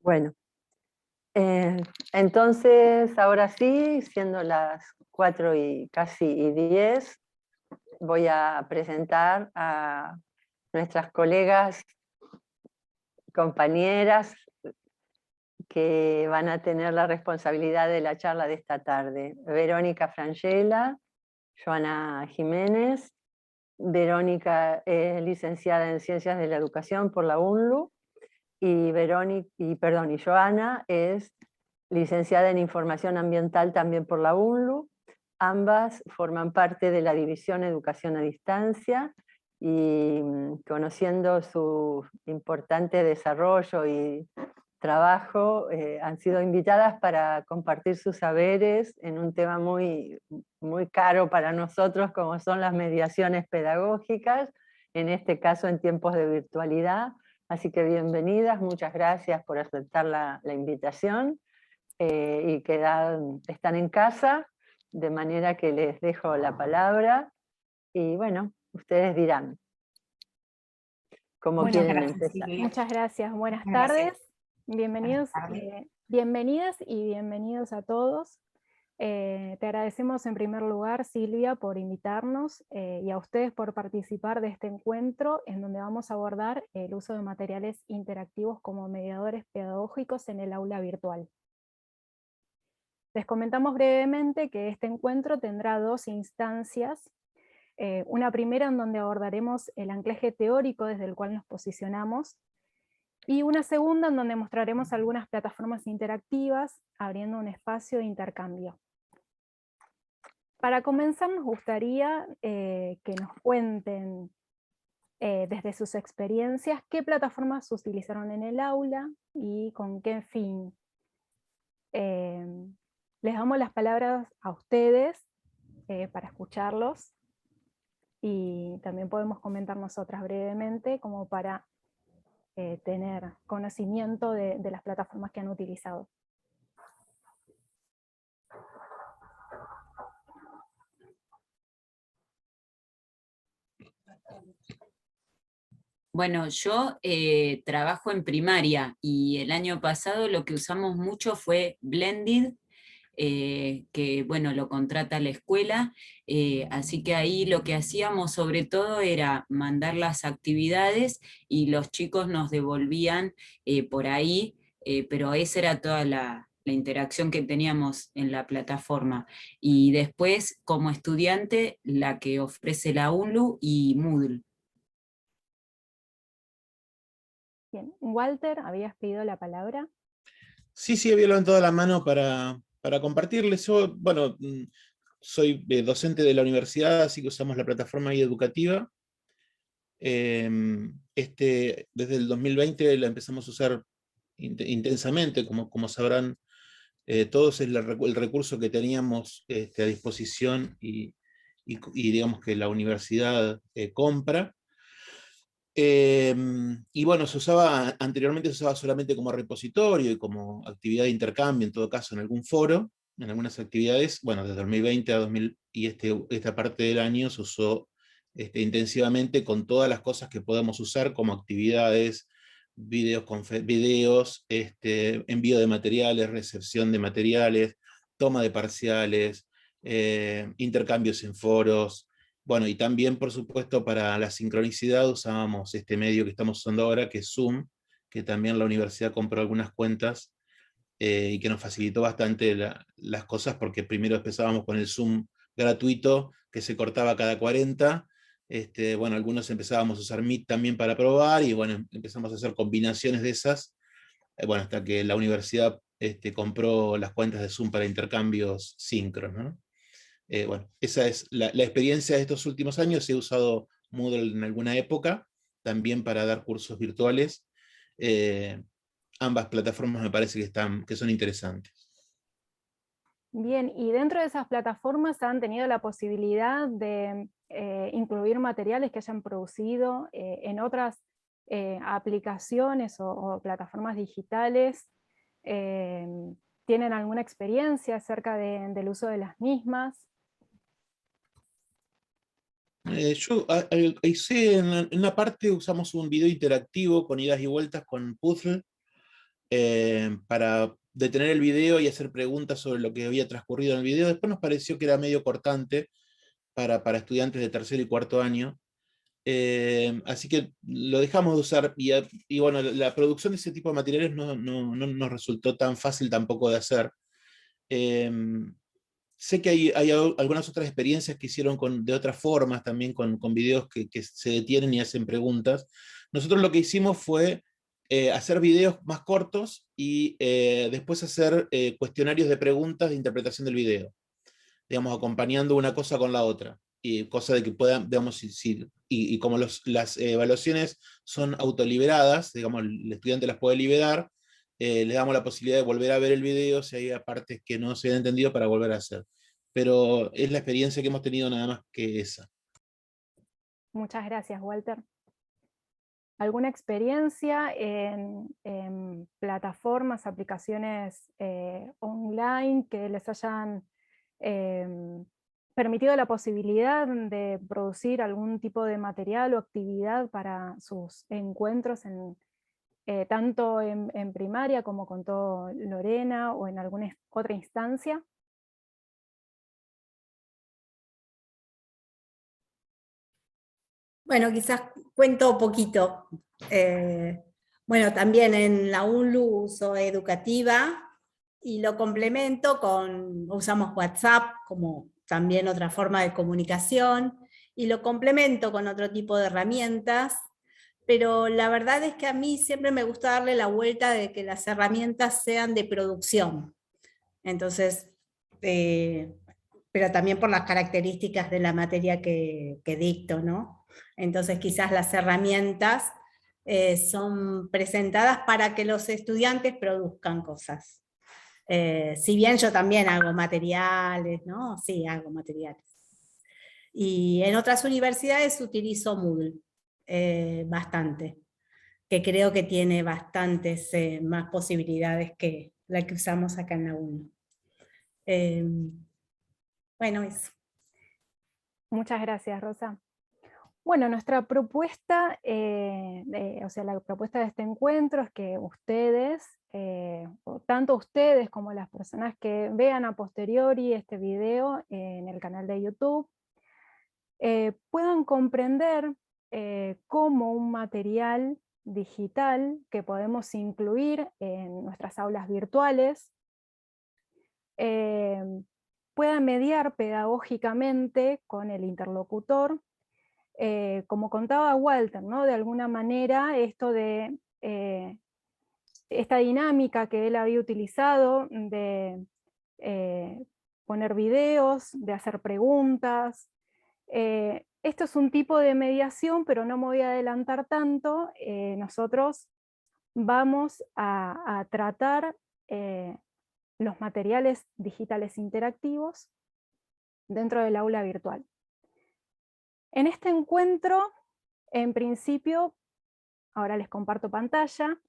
Bueno, eh, entonces ahora sí, siendo las 4 y casi y 10, voy a presentar a nuestras colegas, compañeras que van a tener la responsabilidad de la charla de esta tarde. Verónica Frangela, Joana Jiménez. Verónica es licenciada en Ciencias de la Educación por la UNLU y Joana es licenciada en Información Ambiental también por la UNLU. Ambas forman parte de la División Educación a Distancia y conociendo su importante desarrollo y trabajo, han sido invitadas para compartir sus saberes en un tema muy, muy caro para nosotros, como son las mediaciones pedagógicas, en este caso en tiempos de virtualidad. Así que bienvenidas, muchas gracias por aceptar la invitación y están en casa, de manera que les dejo la palabra y bueno, ustedes dirán cómo Bueno, quieren gracias, empezar. Silvia. Muchas gracias, buenas Gracias. tardes, bienvenidos, Buenas tardes. bienvenidas y bienvenidos a todos. Te agradecemos en primer lugar, Silvia, por invitarnos y a ustedes por participar de este encuentro en donde vamos a abordar el uso de materiales interactivos como mediadores pedagógicos en el aula virtual. Les comentamos brevemente que este encuentro tendrá dos instancias. Una primera en donde abordaremos el anclaje teórico desde el cual nos posicionamos, y una segunda en donde mostraremos algunas plataformas interactivas, abriendo un espacio de intercambio. Para comenzar nos gustaría que nos cuenten desde sus experiencias qué plataformas utilizaron en el aula y con qué fin. Les damos las palabras a ustedes para escucharlos, y también podemos comentar nosotras brevemente como para tener conocimiento de las plataformas que han utilizado. Bueno, yo trabajo en primaria y el año pasado lo que usamos mucho fue Blended, que bueno, lo contrata la escuela, así que ahí lo que hacíamos sobre todo era mandar las actividades y los chicos nos devolvían por ahí, pero esa era toda la interacción que teníamos en la plataforma. Y después, como estudiante, la que ofrece la UNLU y Moodle. Bien, Walter, habías pedido la palabra. Sí, sí, había levantado la mano para compartirles. Yo, bueno, soy docente de la universidad, así que usamos la plataforma educativa. Desde el 2020 la empezamos a usar intensamente, como sabrán todos, es el recurso que teníamos a disposición y digamos que la universidad compra. Y bueno, anteriormente se usaba solamente como repositorio y como actividad de intercambio, en todo caso en algún foro, en algunas actividades. Bueno, desde 2020 a 2000 y esta parte del año se usó intensivamente con todas las cosas que podemos usar como actividades, videos, envío de materiales, recepción de materiales, toma de parciales, intercambios en foros. Bueno, y también, por supuesto, para la sincronicidad usábamos este medio que estamos usando ahora, que es Zoom, que también la universidad compró algunas cuentas y que nos facilitó bastante las cosas, porque primero empezábamos con el Zoom gratuito, que se cortaba cada 40. Bueno, algunos empezábamos a usar Meet también para probar, y bueno, empezamos a hacer combinaciones de esas, bueno, hasta que la universidad compró las cuentas de Zoom para intercambios síncronos, ¿no? Bueno, esa es la experiencia de estos últimos años. He usado Moodle en alguna época, también para dar cursos virtuales. Ambas plataformas me parece que son interesantes. Bien, y dentro de esas plataformas han tenido la posibilidad de incluir materiales que hayan producido en otras aplicaciones o plataformas digitales. ¿Tienen alguna experiencia acerca del uso de las mismas? Yo hice en una parte, usamos un video interactivo con idas y vueltas con puzzle, para detener el video y hacer preguntas sobre lo que había transcurrido en el video. Después nos pareció que era medio cortante para estudiantes de tercer y cuarto año. Así que lo dejamos de usar, y bueno, la producción de ese tipo de materiales no nos resultó tan fácil tampoco de hacer. Sé que hay algunas otras experiencias que hicieron de otras formas, también con videos que se detienen y hacen preguntas. Nosotros lo que hicimos fue hacer videos más cortos y después hacer cuestionarios de preguntas de interpretación del video, digamos, acompañando una cosa con la otra. Y cosa de que puedan, digamos, y como las evaluaciones son autoliberadas, digamos, el estudiante las puede liberar, le damos la posibilidad de volver a ver el video si hay partes que no se han entendido para volver a hacer. Pero es la experiencia que hemos tenido nada más que esa. Muchas gracias, Walter. ¿Alguna experiencia en plataformas, aplicaciones online que les hayan permitido la posibilidad de producir algún tipo de material o actividad para sus encuentros, tanto en primaria como contó Lorena, o en alguna otra instancia? Bueno, quizás cuento poquito. Bueno, también en la UNLU uso educativa y lo complemento usamos WhatsApp como también otra forma de comunicación, y lo complemento con otro tipo de herramientas, pero la verdad es que a mí siempre me gusta darle la vuelta de que las herramientas sean de producción. Entonces, pero también por las características de la materia que dicto, ¿no? Entonces quizás las herramientas son presentadas para que los estudiantes produzcan cosas. Si bien yo también hago materiales, ¿no? Sí, hago materiales. Y en otras universidades utilizo Moodle bastante, que creo que tiene bastantes más posibilidades que la que usamos acá en la UNO. Bueno, eso. Muchas gracias, Rosa. Bueno, nuestra propuesta, o sea, la propuesta de este encuentro es que ustedes, o tanto ustedes como las personas que vean a posteriori este video en el canal de YouTube, puedan comprender cómo un material digital que podemos incluir en nuestras aulas virtuales pueda mediar pedagógicamente con el interlocutor. Como contaba Walter, ¿no? De alguna manera esto de esta dinámica que él había utilizado de poner videos, de hacer preguntas. Esto es un tipo de mediación, pero no me voy a adelantar tanto. Nosotros vamos a tratar los materiales digitales interactivos dentro del aula virtual. En este encuentro, en principio, ahora les comparto pantalla.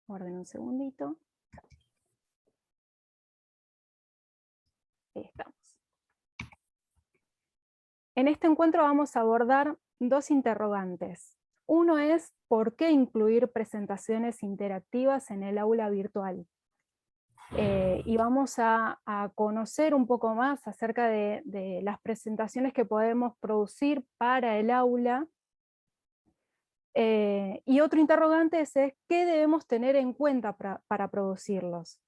Guarden un segundito. Ahí estamos. En este encuentro vamos a abordar dos interrogantes. Uno es, ¿por qué incluir presentaciones interactivas en el aula virtual? Y vamos a conocer un poco más acerca de las presentaciones que podemos producir para el aula. Y otro interrogante es ¿qué debemos tener en cuenta para producirlos?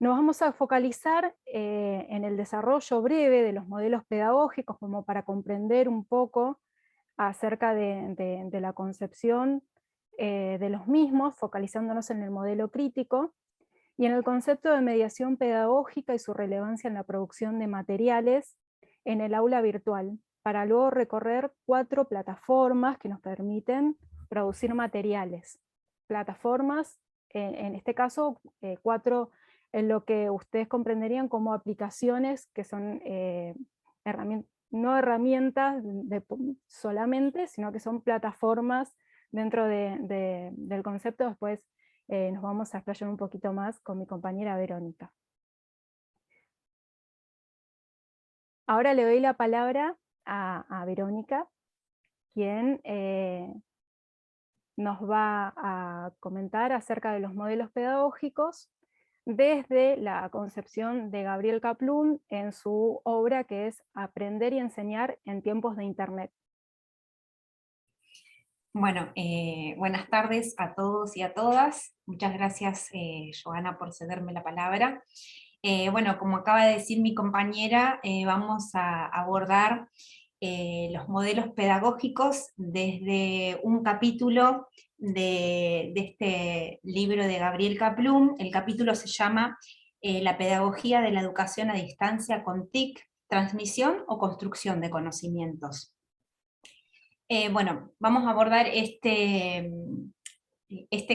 Nos vamos a focalizar en el desarrollo breve de los modelos pedagógicos, como para comprender un poco acerca de la concepción de los mismos, focalizándonos en el modelo crítico, y en el concepto de mediación pedagógica y su relevancia en la producción de materiales en el aula virtual, para luego recorrer 4 plataformas que nos permiten producir materiales. Plataformas, en este caso, 4 en lo que ustedes comprenderían como aplicaciones que son no herramientas solamente, sino que son plataformas dentro del concepto. Después nos vamos a explayar un poquito más con mi compañera Verónica. Ahora le doy la palabra a Verónica, quien nos va a comentar acerca de los modelos pedagógicos desde la concepción de Gabriel Kaplun en su obra que es Aprender y enseñar en tiempos de Internet. Bueno, buenas tardes a todos y a todas. Muchas gracias, Joana, por cederme la palabra. Bueno, como acaba de decir mi compañera, vamos a abordar los modelos pedagógicos desde un capítulo de este libro de Gabriel Kaplun. El capítulo se llama La pedagogía de la educación a distancia con TIC, transmisión o construcción de conocimientos. Bueno, vamos a abordar este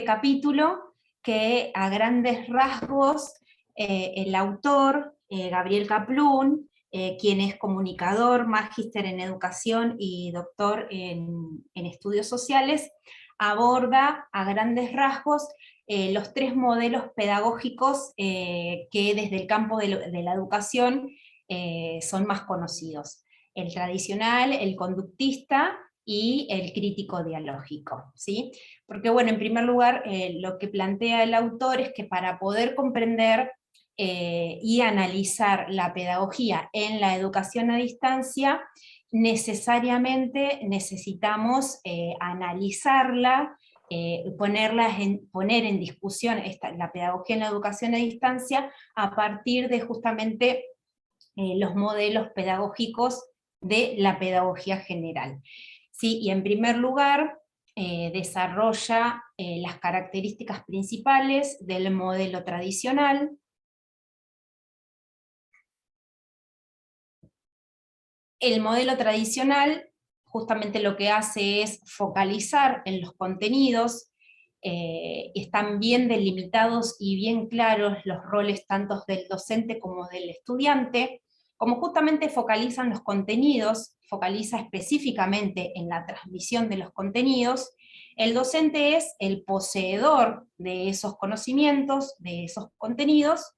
capítulo que a grandes rasgos el autor, Gabriel Kaplun, quien es comunicador, magíster en educación y doctor en estudios sociales, aborda a grandes rasgos los 3 modelos pedagógicos que desde el campo de la educación son más conocidos. El tradicional, el conductista y el crítico dialógico, ¿sí? Porque bueno, en primer lugar, lo que plantea el autor es que para poder comprender y analizar la pedagogía en la educación a distancia, necesariamente necesitamos analizarla, poner en discusión la pedagogía en la educación a distancia a partir de justamente los modelos pedagógicos de la pedagogía general. ¿Sí? Y en primer lugar, desarrolla las características principales del modelo tradicional. El modelo tradicional justamente lo que hace es focalizar en los contenidos, están bien delimitados y bien claros los roles tanto del docente como del estudiante. Como justamente focalizan los contenidos, focaliza específicamente en la transmisión de los contenidos, el docente es el poseedor de esos conocimientos, de esos contenidos,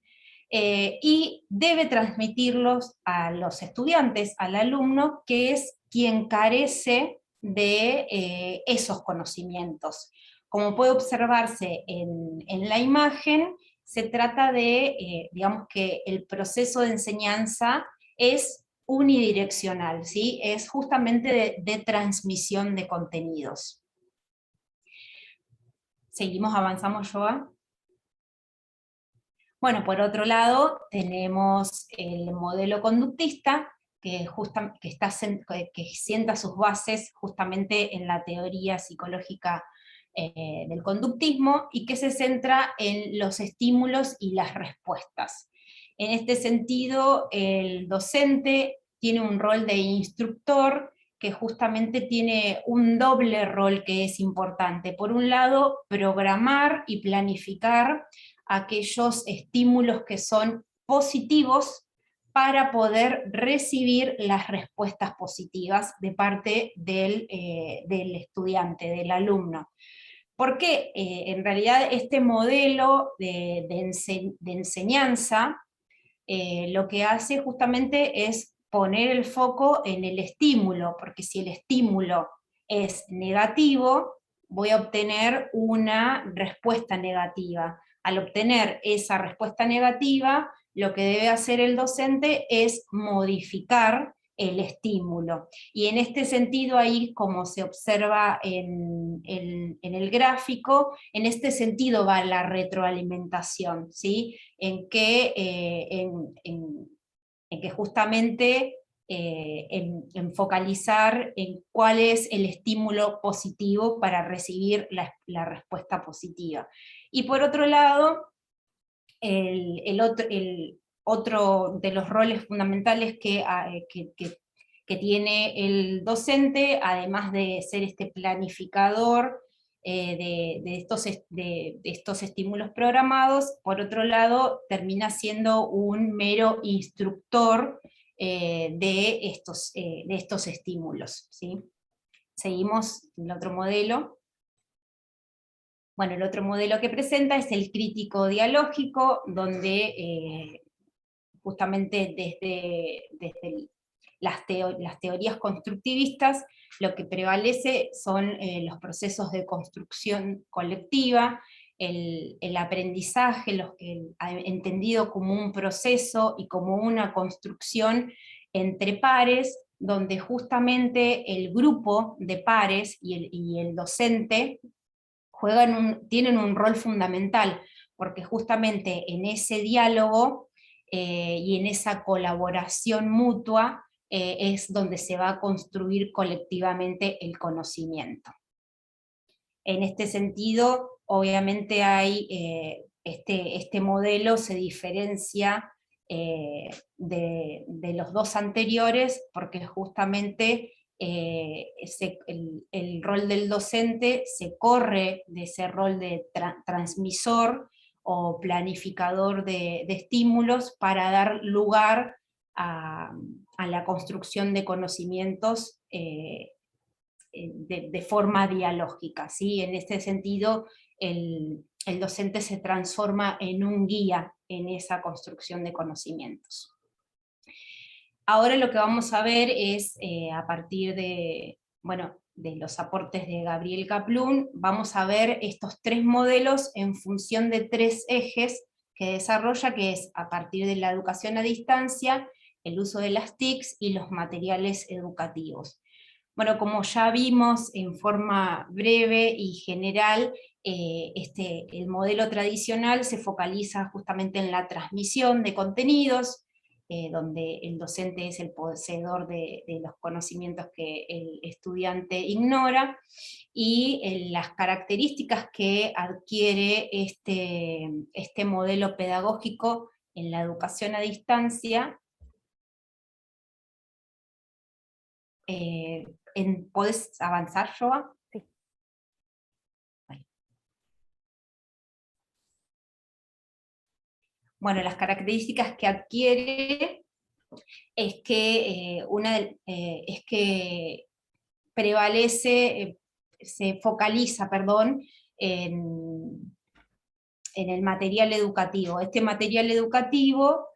y debe transmitirlos a los estudiantes, al alumno, que es quien carece de esos conocimientos. Como puede observarse en la imagen, se trata de, digamos que el proceso de enseñanza es unidireccional, ¿sí? Es justamente de transmisión de contenidos. Seguimos, avanzamos, Joa. Bueno, por otro lado, tenemos el modelo conductista, que sienta sus bases justamente en la teoría psicológica del conductismo, y que se centra en los estímulos y las respuestas. En este sentido, el docente tiene un rol de instructor, que justamente tiene un doble rol que es importante. Por un lado, programar y planificar aquellos estímulos que son positivos para poder recibir las respuestas positivas de parte del estudiante, del alumno. Porque en realidad este modelo de enseñanza lo que hace justamente es poner el foco en el estímulo, porque si el estímulo es negativo, voy a obtener una respuesta negativa. Al obtener esa respuesta negativa, lo que debe hacer el docente es modificar el estímulo. Y en este sentido, ahí como se observa en el gráfico, en este sentido va la retroalimentación, ¿sí? En que justamente en focalizar en cuál es el estímulo positivo para recibir la respuesta positiva. Y por otro lado, el otro de los roles fundamentales que tiene el docente, además de ser este planificador de estos estímulos programados, por otro lado, termina siendo un mero instructor de estos estímulos, ¿sí? Seguimos el otro modelo. Bueno, el otro modelo que presenta es el crítico dialógico, donde justamente desde las teorías constructivistas, lo que prevalece son los procesos de construcción colectiva, el aprendizaje, entendido como un proceso y como una construcción entre pares, donde justamente el grupo de pares y el docente tienen un rol fundamental, porque justamente en ese diálogo y en esa colaboración mutua es donde se va a construir colectivamente el conocimiento. En este sentido, obviamente este modelo se diferencia de los dos anteriores, porque justamente el rol del docente se corre de ese rol de transmisor o planificador de estímulos para dar lugar a la construcción de conocimientos de forma dialógica, ¿sí? En este sentido, el docente se transforma en un guía en esa construcción de conocimientos. Ahora lo que vamos a ver es, a partir de los aportes de Gabriel Kaplun, vamos a ver estos tres modelos en función de tres ejes que desarrolla, que es a partir de la educación a distancia, el uso de las TICs y los materiales educativos. Bueno, como ya vimos en forma breve y general, el modelo tradicional se focaliza justamente en la transmisión de contenidos, donde el docente es el poseedor de los conocimientos que el estudiante ignora, y las características que adquiere este modelo pedagógico en la educación a distancia. ¿Podés avanzar, Joa? Sí. Bueno, las características que adquiere es que, es que prevalece, se focaliza, en el material educativo. Este material educativo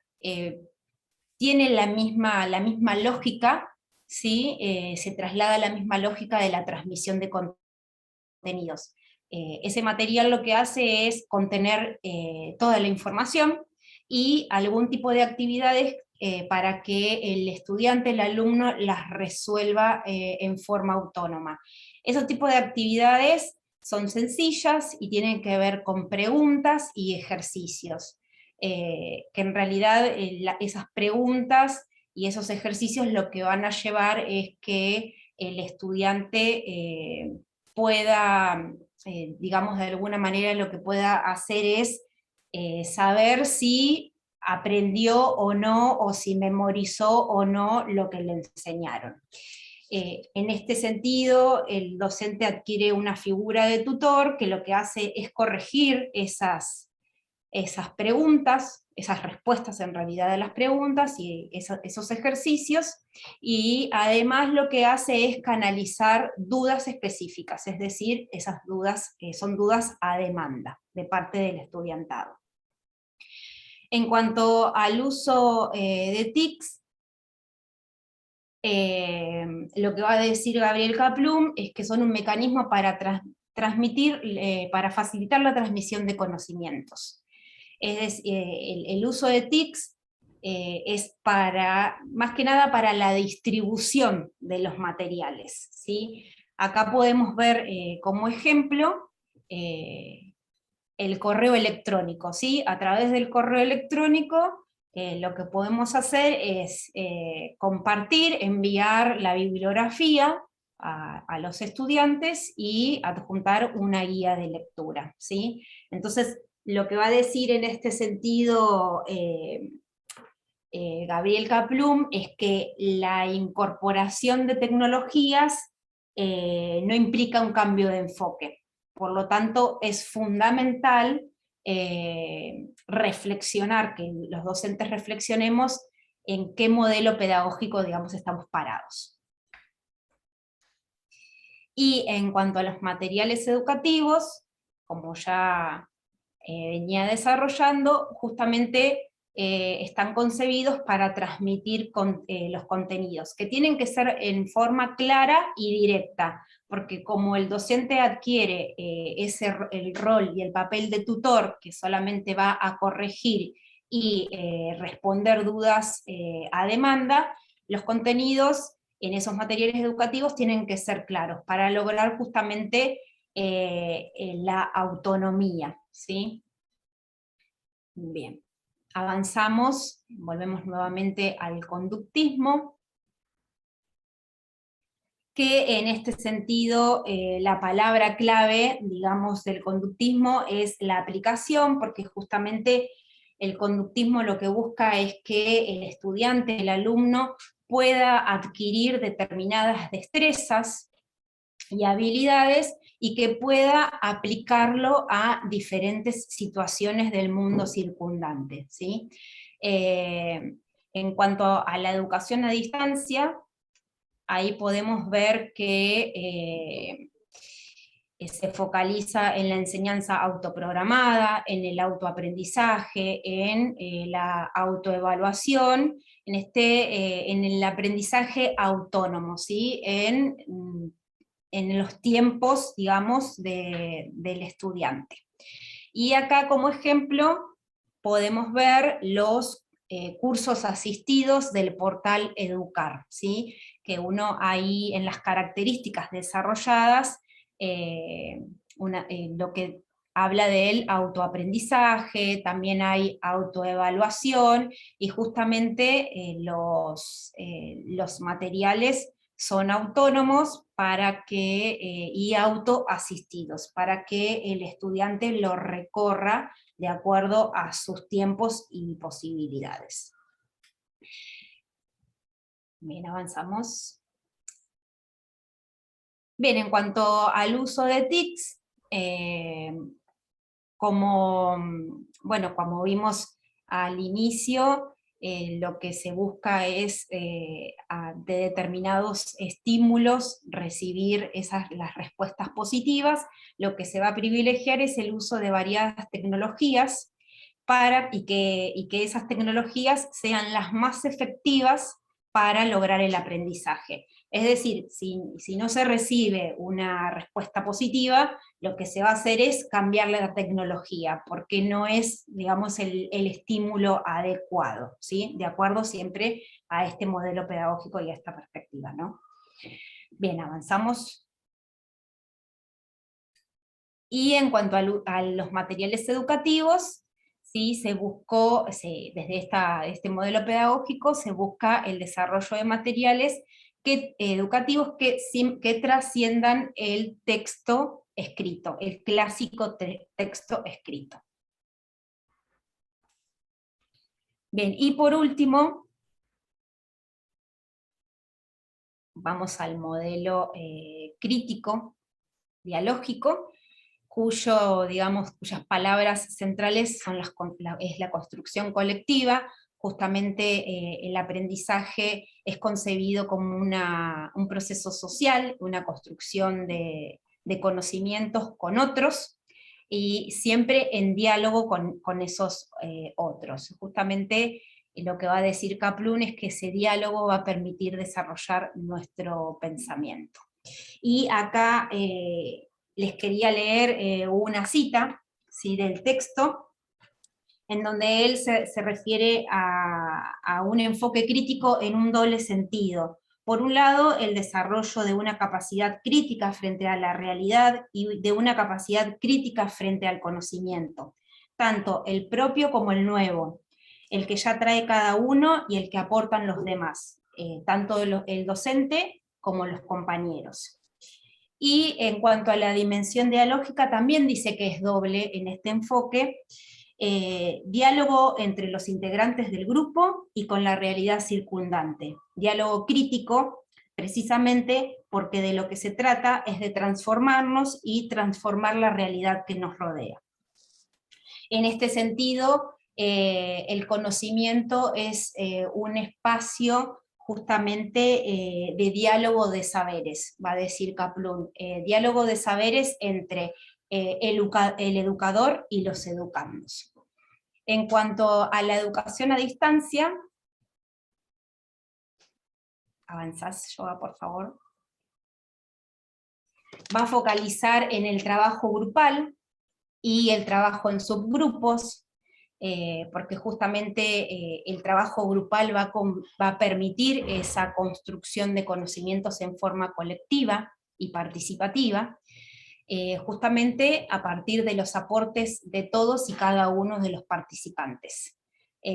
tiene la misma lógica, ¿sí? Se traslada la misma lógica de la transmisión de contenidos. Ese material lo que hace es contener toda la información y algún tipo de actividades para que el estudiante, el alumno, las resuelva en forma autónoma. Esos tipos de actividades son sencillas y tienen que ver con preguntas y ejercicios, que en realidad esas preguntas y esos ejercicios lo que van a llevar es que el estudiante pueda, digamos de alguna manera, lo que pueda hacer es saber si aprendió o no, o si memorizó o no lo que le enseñaron. En este sentido, el docente adquiere una figura de tutor que lo que hace es corregir esas preguntas, esas respuestas en realidad de las preguntas y esos ejercicios, y además lo que hace es canalizar dudas específicas, es decir, esas dudas son dudas a demanda de parte del estudiantado. En cuanto al uso de TICs, lo que va a decir Gabriel Kaplun es que son un mecanismo para transmitir, para facilitar la transmisión de conocimientos. El uso de TICs es más que nada para la distribución de los materiales, ¿sí? Acá podemos ver como ejemplo el correo electrónico, ¿sí? A través del correo electrónico lo que podemos hacer es compartir, enviar la bibliografía a los estudiantes y adjuntar una guía de lectura, ¿sí? Entonces, lo que va a decir en este sentido Gabriel Kaplun es que la incorporación de tecnologías no implica un cambio de enfoque. Por lo tanto, es fundamental reflexionar, que los docentes reflexionemos en qué modelo pedagógico, digamos, estamos parados. Y en cuanto a los materiales educativos, como ya venía desarrollando, justamente están concebidos para transmitir los contenidos, que tienen que ser en forma clara y directa, porque como el docente adquiere el rol y el papel de tutor, que solamente va a corregir y responder dudas a demanda, los contenidos en esos materiales educativos tienen que ser claros, para lograr justamente la autonomía, ¿sí? Bien. Avanzamos, volvemos nuevamente al conductismo, que en este sentido la palabra clave, digamos, del conductismo es la aplicación, porque justamente el conductismo lo que busca es que el estudiante, el alumno, pueda adquirir determinadas destrezas y habilidades y que pueda aplicarlo a diferentes situaciones del mundo circundante, ¿sí? En cuanto a la educación a distancia, ahí podemos ver que se focaliza en la enseñanza autoprogramada, en el autoaprendizaje, en la autoevaluación, en el aprendizaje autónomo, ¿sí? En los tiempos, digamos, del estudiante. Y acá como ejemplo podemos ver los cursos asistidos del portal Educar, ¿sí? Que uno ahí en las características desarrolladas, lo que habla del autoaprendizaje, también hay autoevaluación, y justamente los materiales son autónomos y autoasistidos, para que el estudiante lo recorra de acuerdo a sus tiempos y posibilidades. Bien, avanzamos. Bien, en cuanto al uso de TICs, como vimos al inicio, lo que se busca es de determinados estímulos recibir las respuestas positivas. Lo que se va a privilegiar es el uso de variadas tecnologías y que esas tecnologías sean las más efectivas para lograr el aprendizaje. Es decir, si no se recibe una respuesta positiva, lo que se va a hacer es cambiarle la tecnología, porque no es, digamos, el estímulo adecuado, ¿sí? De acuerdo siempre a este modelo pedagógico y a esta perspectiva, ¿no? Bien, avanzamos. Y en cuanto a los materiales educativos, ¿sí? Se buscó, desde este modelo pedagógico, se busca el desarrollo de materiales educativos que trasciendan el texto escrito, el clásico texto escrito. Bien, y por último, vamos al modelo crítico, dialógico, cuyas palabras centrales son es la construcción colectiva. Justamente el aprendizaje es concebido como un proceso social, una construcción de conocimientos con otros, y siempre en diálogo con esos otros. Justamente lo que va a decir Kaplun es que ese diálogo va a permitir desarrollar nuestro pensamiento. Y acá les quería leer una cita, ¿sí? Del texto, en donde él se refiere a un enfoque crítico en un doble sentido. Por un lado, el desarrollo de una capacidad crítica frente a la realidad y de una capacidad crítica frente al conocimiento, tanto el propio como el nuevo, el que ya trae cada uno y el que aportan los demás, tanto el docente como los compañeros. Y en cuanto a la dimensión dialógica, también dice que es doble en este enfoque: diálogo entre los integrantes del grupo y con la realidad circundante. Diálogo crítico, precisamente porque de lo que se trata es de transformarnos y transformar la realidad que nos rodea. En este sentido, el conocimiento es un espacio justamente de diálogo de saberes, va a decir Kaplun, diálogo de saberes entre el educador y los educandos. En cuanto a la educación a distancia, avanzás, Yoga, por favor. Va a focalizar en el trabajo grupal y el trabajo en subgrupos, porque justamente el trabajo grupal va a permitir esa construcción de conocimientos en forma colectiva y participativa, justamente a partir de los aportes de todos y cada uno de los participantes.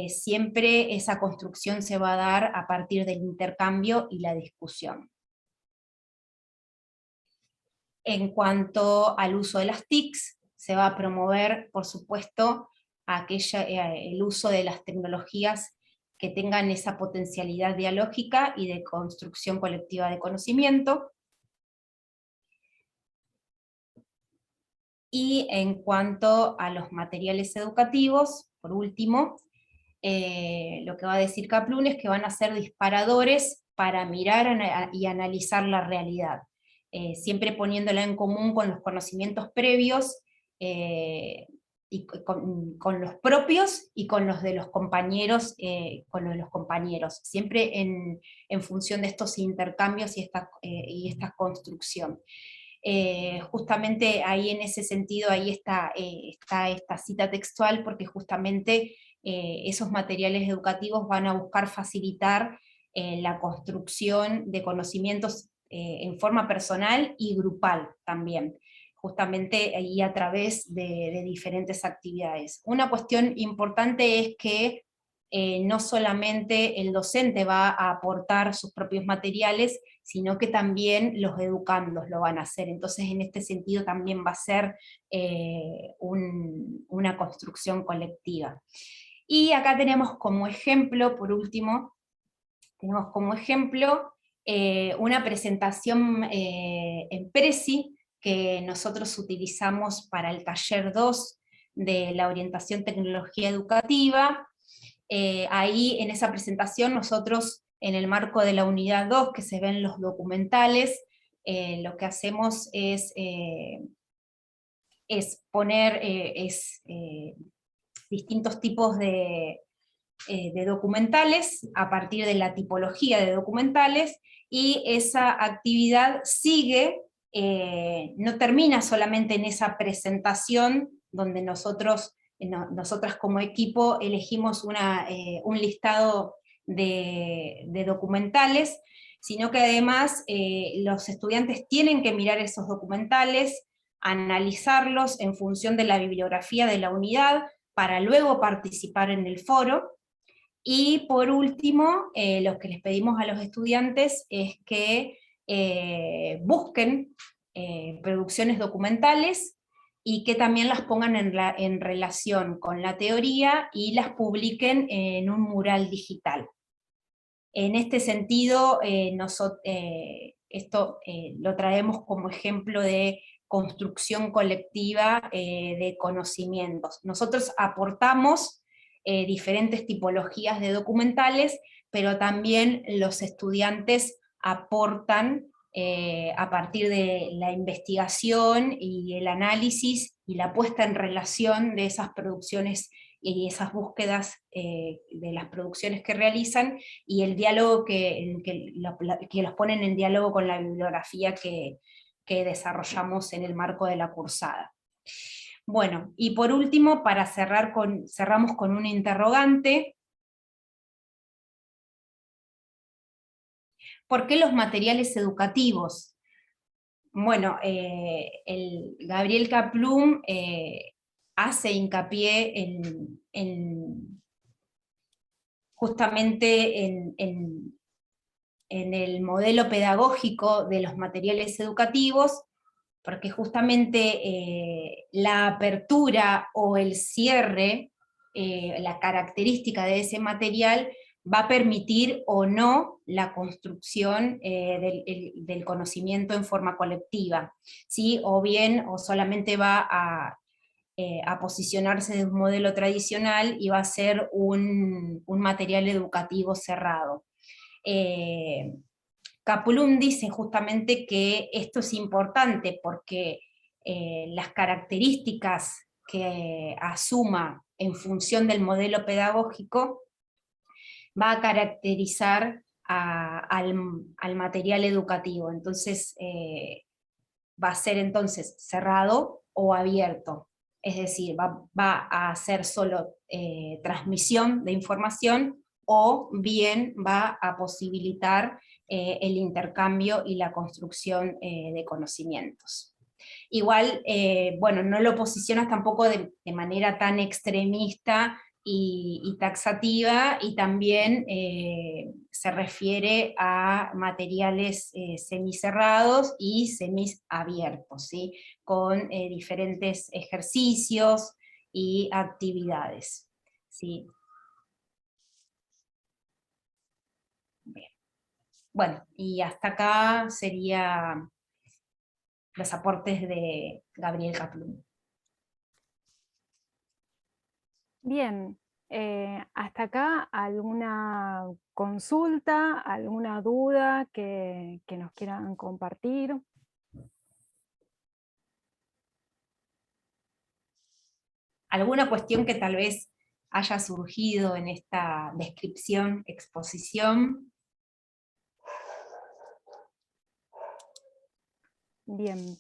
Siempre esa construcción se va a dar a partir del intercambio y la discusión. En cuanto al uso de las TICs, se va a promover, por supuesto, el uso de las tecnologías que tengan esa potencialidad dialógica y de construcción colectiva de conocimiento. Y en cuanto a los materiales educativos, por último, lo que va a decir Kaplun es que van a ser disparadores para mirar y analizar la realidad, siempre poniéndola en común con los conocimientos previos, y con los propios y con los de los compañeros, siempre en función de estos intercambios y esta construcción. Justamente ahí en ese sentido, ahí está esta cita textual, porque justamente esos materiales educativos van a buscar facilitar la construcción de conocimientos en forma personal y grupal también, justamente ahí a través de diferentes actividades. Una cuestión importante es que no solamente el docente va a aportar sus propios materiales, sino que también los educandos lo van a hacer. Entonces, en este sentido también va a ser una construcción colectiva. Y acá tenemos como ejemplo, por último, tenemos como ejemplo una presentación en Prezi que nosotros utilizamos para el taller 2 de la orientación tecnología educativa. Ahí en esa presentación nosotros, en el marco de la unidad 2, que se ven los documentales, lo que hacemos es poner distintos tipos de documentales a partir de la tipología de documentales, y esa actividad sigue, no termina solamente en esa presentación donde nosotras como equipo elegimos un listado de documentales, sino que además los estudiantes tienen que mirar esos documentales, analizarlos en función de la bibliografía de la unidad, para luego participar en el foro. Y por último, lo que les pedimos a los estudiantes es que busquen producciones documentales y que también las pongan en relación con la teoría y las publiquen en un mural digital. En este sentido, esto lo traemos como ejemplo de construcción colectiva de conocimientos. Nosotros aportamos diferentes tipologías de documentales, pero también los estudiantes aportan a partir de la investigación y el análisis y la puesta en relación de esas producciones y esas búsquedas de las producciones que realizan, y el diálogo que los ponen en diálogo con la bibliografía que desarrollamos en el marco de la cursada. Bueno, y por último, para cerramos con un interrogante. ¿Por qué los materiales educativos? Bueno, Gabriel Kaplun hace hincapié justamente en el modelo pedagógico de los materiales educativos, porque justamente la apertura o el cierre, la característica de ese material, va a permitir o no la construcción del conocimiento en forma colectiva, ¿sí? O bien, o solamente va a posicionarse de un modelo tradicional y va a ser un material educativo cerrado. Kaplun dice justamente que esto es importante porque las características que asuma en función del modelo pedagógico va a caracterizar al material educativo. Entonces, va a ser entonces cerrado o abierto. Es decir, va a ser solo transmisión de información, o bien va a posibilitar el intercambio y la construcción de conocimientos. Igual, bueno, no lo posicionas tampoco de manera tan extremista y taxativa, y también se refiere a materiales semicerrados y semiabiertos, ¿sí? Con diferentes ejercicios y actividades, ¿sí? Bien. Bueno, y hasta acá serían los aportes de Gabriel Kaplun. Bien, hasta acá alguna consulta, alguna duda que nos quieran compartir. ¿Alguna cuestión que tal vez haya surgido en esta descripción, exposición? Bien.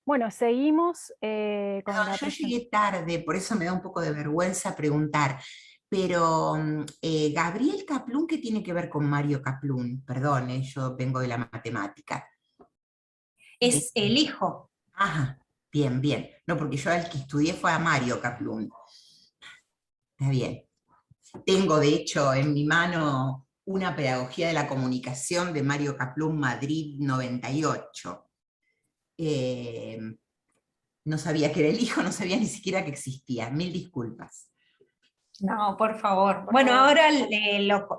Bueno, seguimos con Perdón, la yo presentación. llegué tarde, por eso me da un poco de vergüenza preguntar, pero Gabriel Kaplun, ¿qué tiene que ver con Mario Kaplun? Perdón, yo vengo de la matemática. Es el hijo. Ajá, bien, bien. No, porque yo al que estudié fue a Mario Kaplun. Está bien. Tengo, de hecho, en mi mano una pedagogía de la comunicación de Mario Kaplun, Madrid 98. No sabía que era el hijo, no sabía ni siquiera que existía. Mil disculpas. No, por favor. Bueno, ahora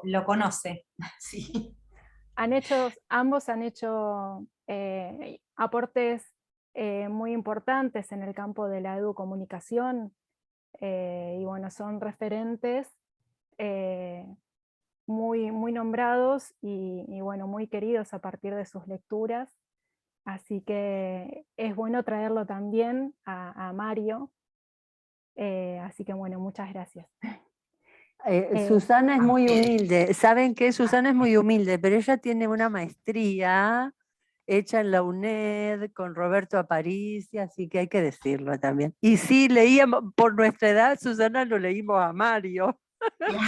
lo conoce. Sí. Ambos han hecho aportes muy importantes en el campo de la educomunicación, y bueno, son referentes muy, muy nombrados y bueno, muy queridos a partir de sus lecturas. Así que es bueno traerlo también a Mario. Así que bueno, muchas gracias. Susana es muy humilde. ¿Saben qué? Susana es muy humilde, pero ella tiene una maestría hecha en la UNED con Roberto Aparici, así que hay que decirlo también. Y sí, leíamos, por nuestra edad, Susana, lo leímos a Mario. Claro.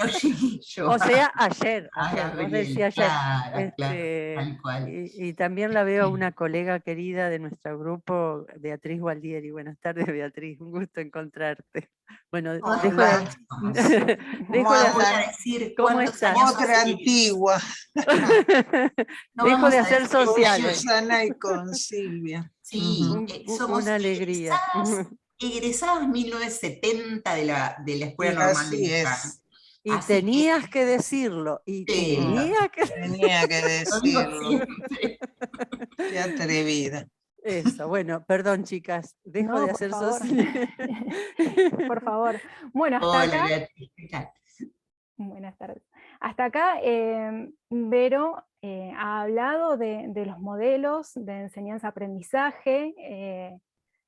No llegué yo. O sea, ayer, a vos Gabriel, decías ayer. claro, tal cual. Y también la veo a una colega querida de nuestro grupo, Beatriz Gualdieri. Buenas tardes, Beatriz, un gusto encontrarte. Bueno, dejo Hola, de voy hacer... a decir ¿Cómo cuántos estás? años Otra hace que- antigua, No Dejo vamos de a hacer decir con sociales. Susana y con Silvia. Sí, Ujú. somos Una alegría. egresadas 1970 de la Escuela Y Normal de así Luján. es. Y Así tenías que decirlo. Y Sí. tenía que... Tenía que lo digo decirlo. siempre. Qué atrevida. Eso, bueno, perdón, chicas. Dejo No, de por hacer favor. sociales. Por favor. Bueno, hasta Hola, acá. Beatriz, ¿qué tal? Buenas tardes. Hasta acá, Vero ha hablado de los modelos de enseñanza-aprendizaje,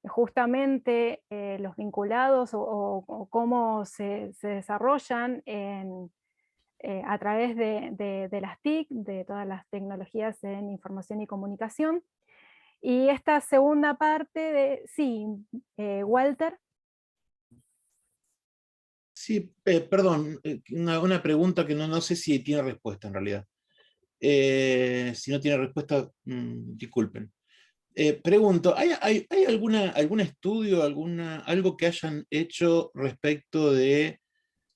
justamente los vinculados o cómo se desarrollan a través de las TIC, de todas las tecnologías en información y comunicación. Y esta segunda parte sí, Walter. Sí, perdón, una pregunta que no sé si tiene respuesta en realidad. Si no tiene respuesta, disculpen. Pregunto, ¿hay algún estudio, algo que hayan hecho respecto de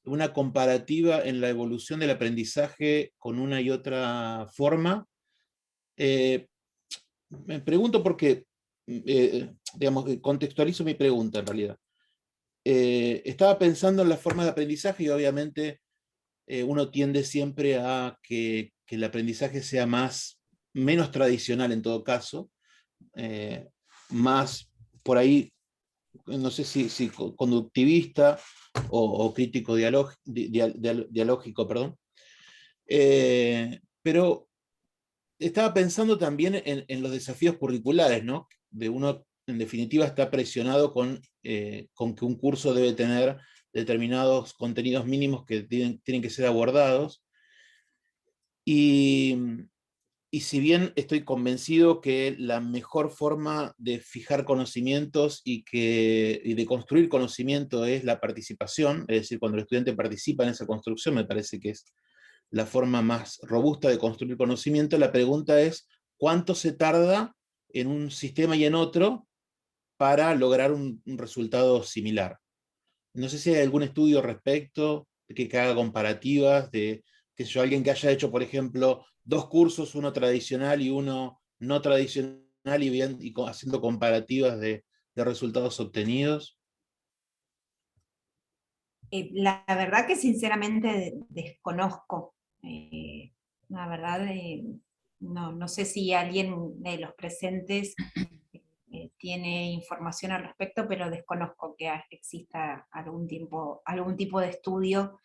una comparativa en la evolución del aprendizaje con una y otra forma? Me pregunto porque, digamos, contextualizo mi pregunta en realidad. Estaba pensando en la forma de aprendizaje y obviamente uno tiende siempre a que el aprendizaje sea menos tradicional en todo caso, más por ahí, no sé si conductivista o crítico dialógico, perdón. Pero estaba pensando también en los desafíos curriculares, ¿no? De uno en definitiva está presionado con que un curso debe tener determinados contenidos mínimos que tienen que ser abordados. Y si bien estoy convencido que la mejor forma de fijar conocimientos y de construir conocimiento es la participación, es decir, cuando el estudiante participa en esa construcción, me parece que es la forma más robusta de construir conocimiento, la pregunta es, ¿cuánto se tarda en un sistema y en otro para lograr un resultado similar? No sé si hay algún estudio al respecto, que haga comparativas de, qué sé yo, alguien que haya hecho, por ejemplo, 2 cursos, uno tradicional y uno no tradicional, y haciendo comparativas de resultados obtenidos. La verdad que sinceramente desconozco. La verdad, no sé si alguien de los presentes tiene información al respecto, pero desconozco que exista algún tipo de estudio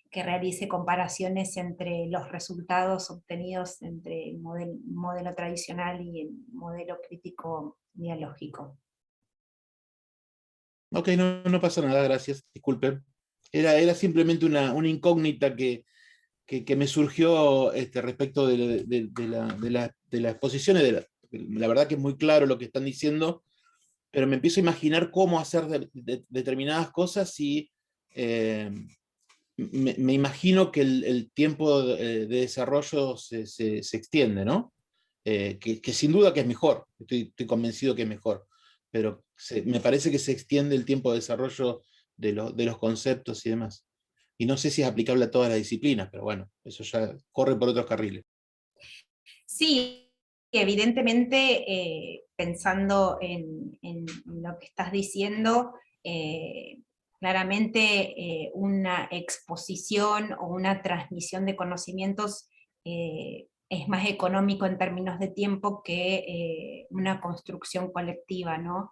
que realice comparaciones entre los resultados obtenidos entre el modelo tradicional y el modelo crítico dialógico. Ok, no pasa nada, gracias, disculpen. Era simplemente una incógnita que me surgió respecto de las exposiciones. La verdad que es muy claro lo que están diciendo, pero me empiezo a imaginar cómo hacer determinadas cosas y me imagino que el tiempo de desarrollo se extiende, ¿no? Que sin duda que es mejor, estoy convencido que es mejor, pero me parece que se extiende el tiempo de desarrollo de los conceptos y demás. Y no sé si es aplicable a todas las disciplinas, pero bueno, eso ya corre por otros carriles. Sí, evidentemente, pensando en lo que estás diciendo, claramente una exposición o una transmisión de conocimientos es más económico en términos de tiempo que una construcción colectiva, ¿no?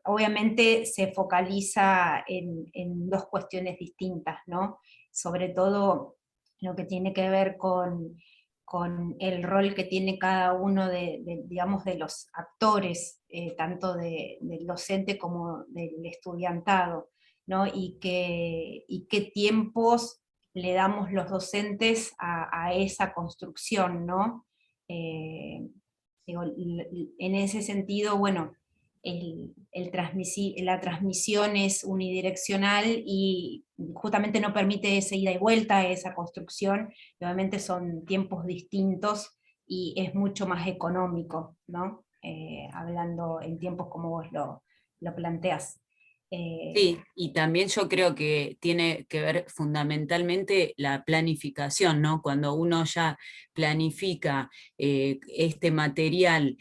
Obviamente se focaliza en 2 cuestiones distintas, ¿no? Sobre todo lo que tiene que ver con el rol que tiene cada uno digamos, de los actores, tanto del docente como del estudiantado, ¿no? Y qué tiempos le damos los docentes a esa construcción, ¿no? En ese sentido, bueno, la transmisión es unidireccional y justamente no permite esa ida y vuelta, esa construcción, y obviamente son tiempos distintos y es mucho más económico, ¿no? Hablando en tiempos como vos lo planteás. Sí, y también yo creo que tiene que ver fundamentalmente la planificación, ¿no? Cuando uno ya planifica este material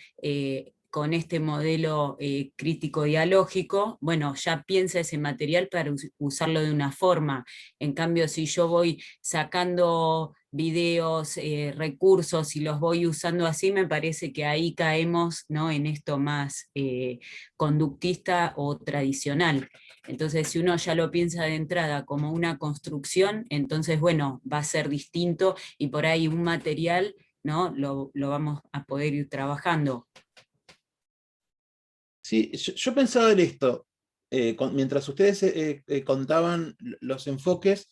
con este modelo crítico dialógico, bueno, ya piensa ese material para usarlo de una forma. En cambio, si yo voy sacando videos, recursos y los voy usando así, me parece que ahí caemos, ¿no?, en esto más conductista o tradicional. Entonces, si uno ya lo piensa de entrada como una construcción, entonces, bueno, va a ser distinto y por ahí un material, ¿no?, lo vamos a poder ir trabajando. Sí, yo pensaba en esto, mientras ustedes contaban los enfoques,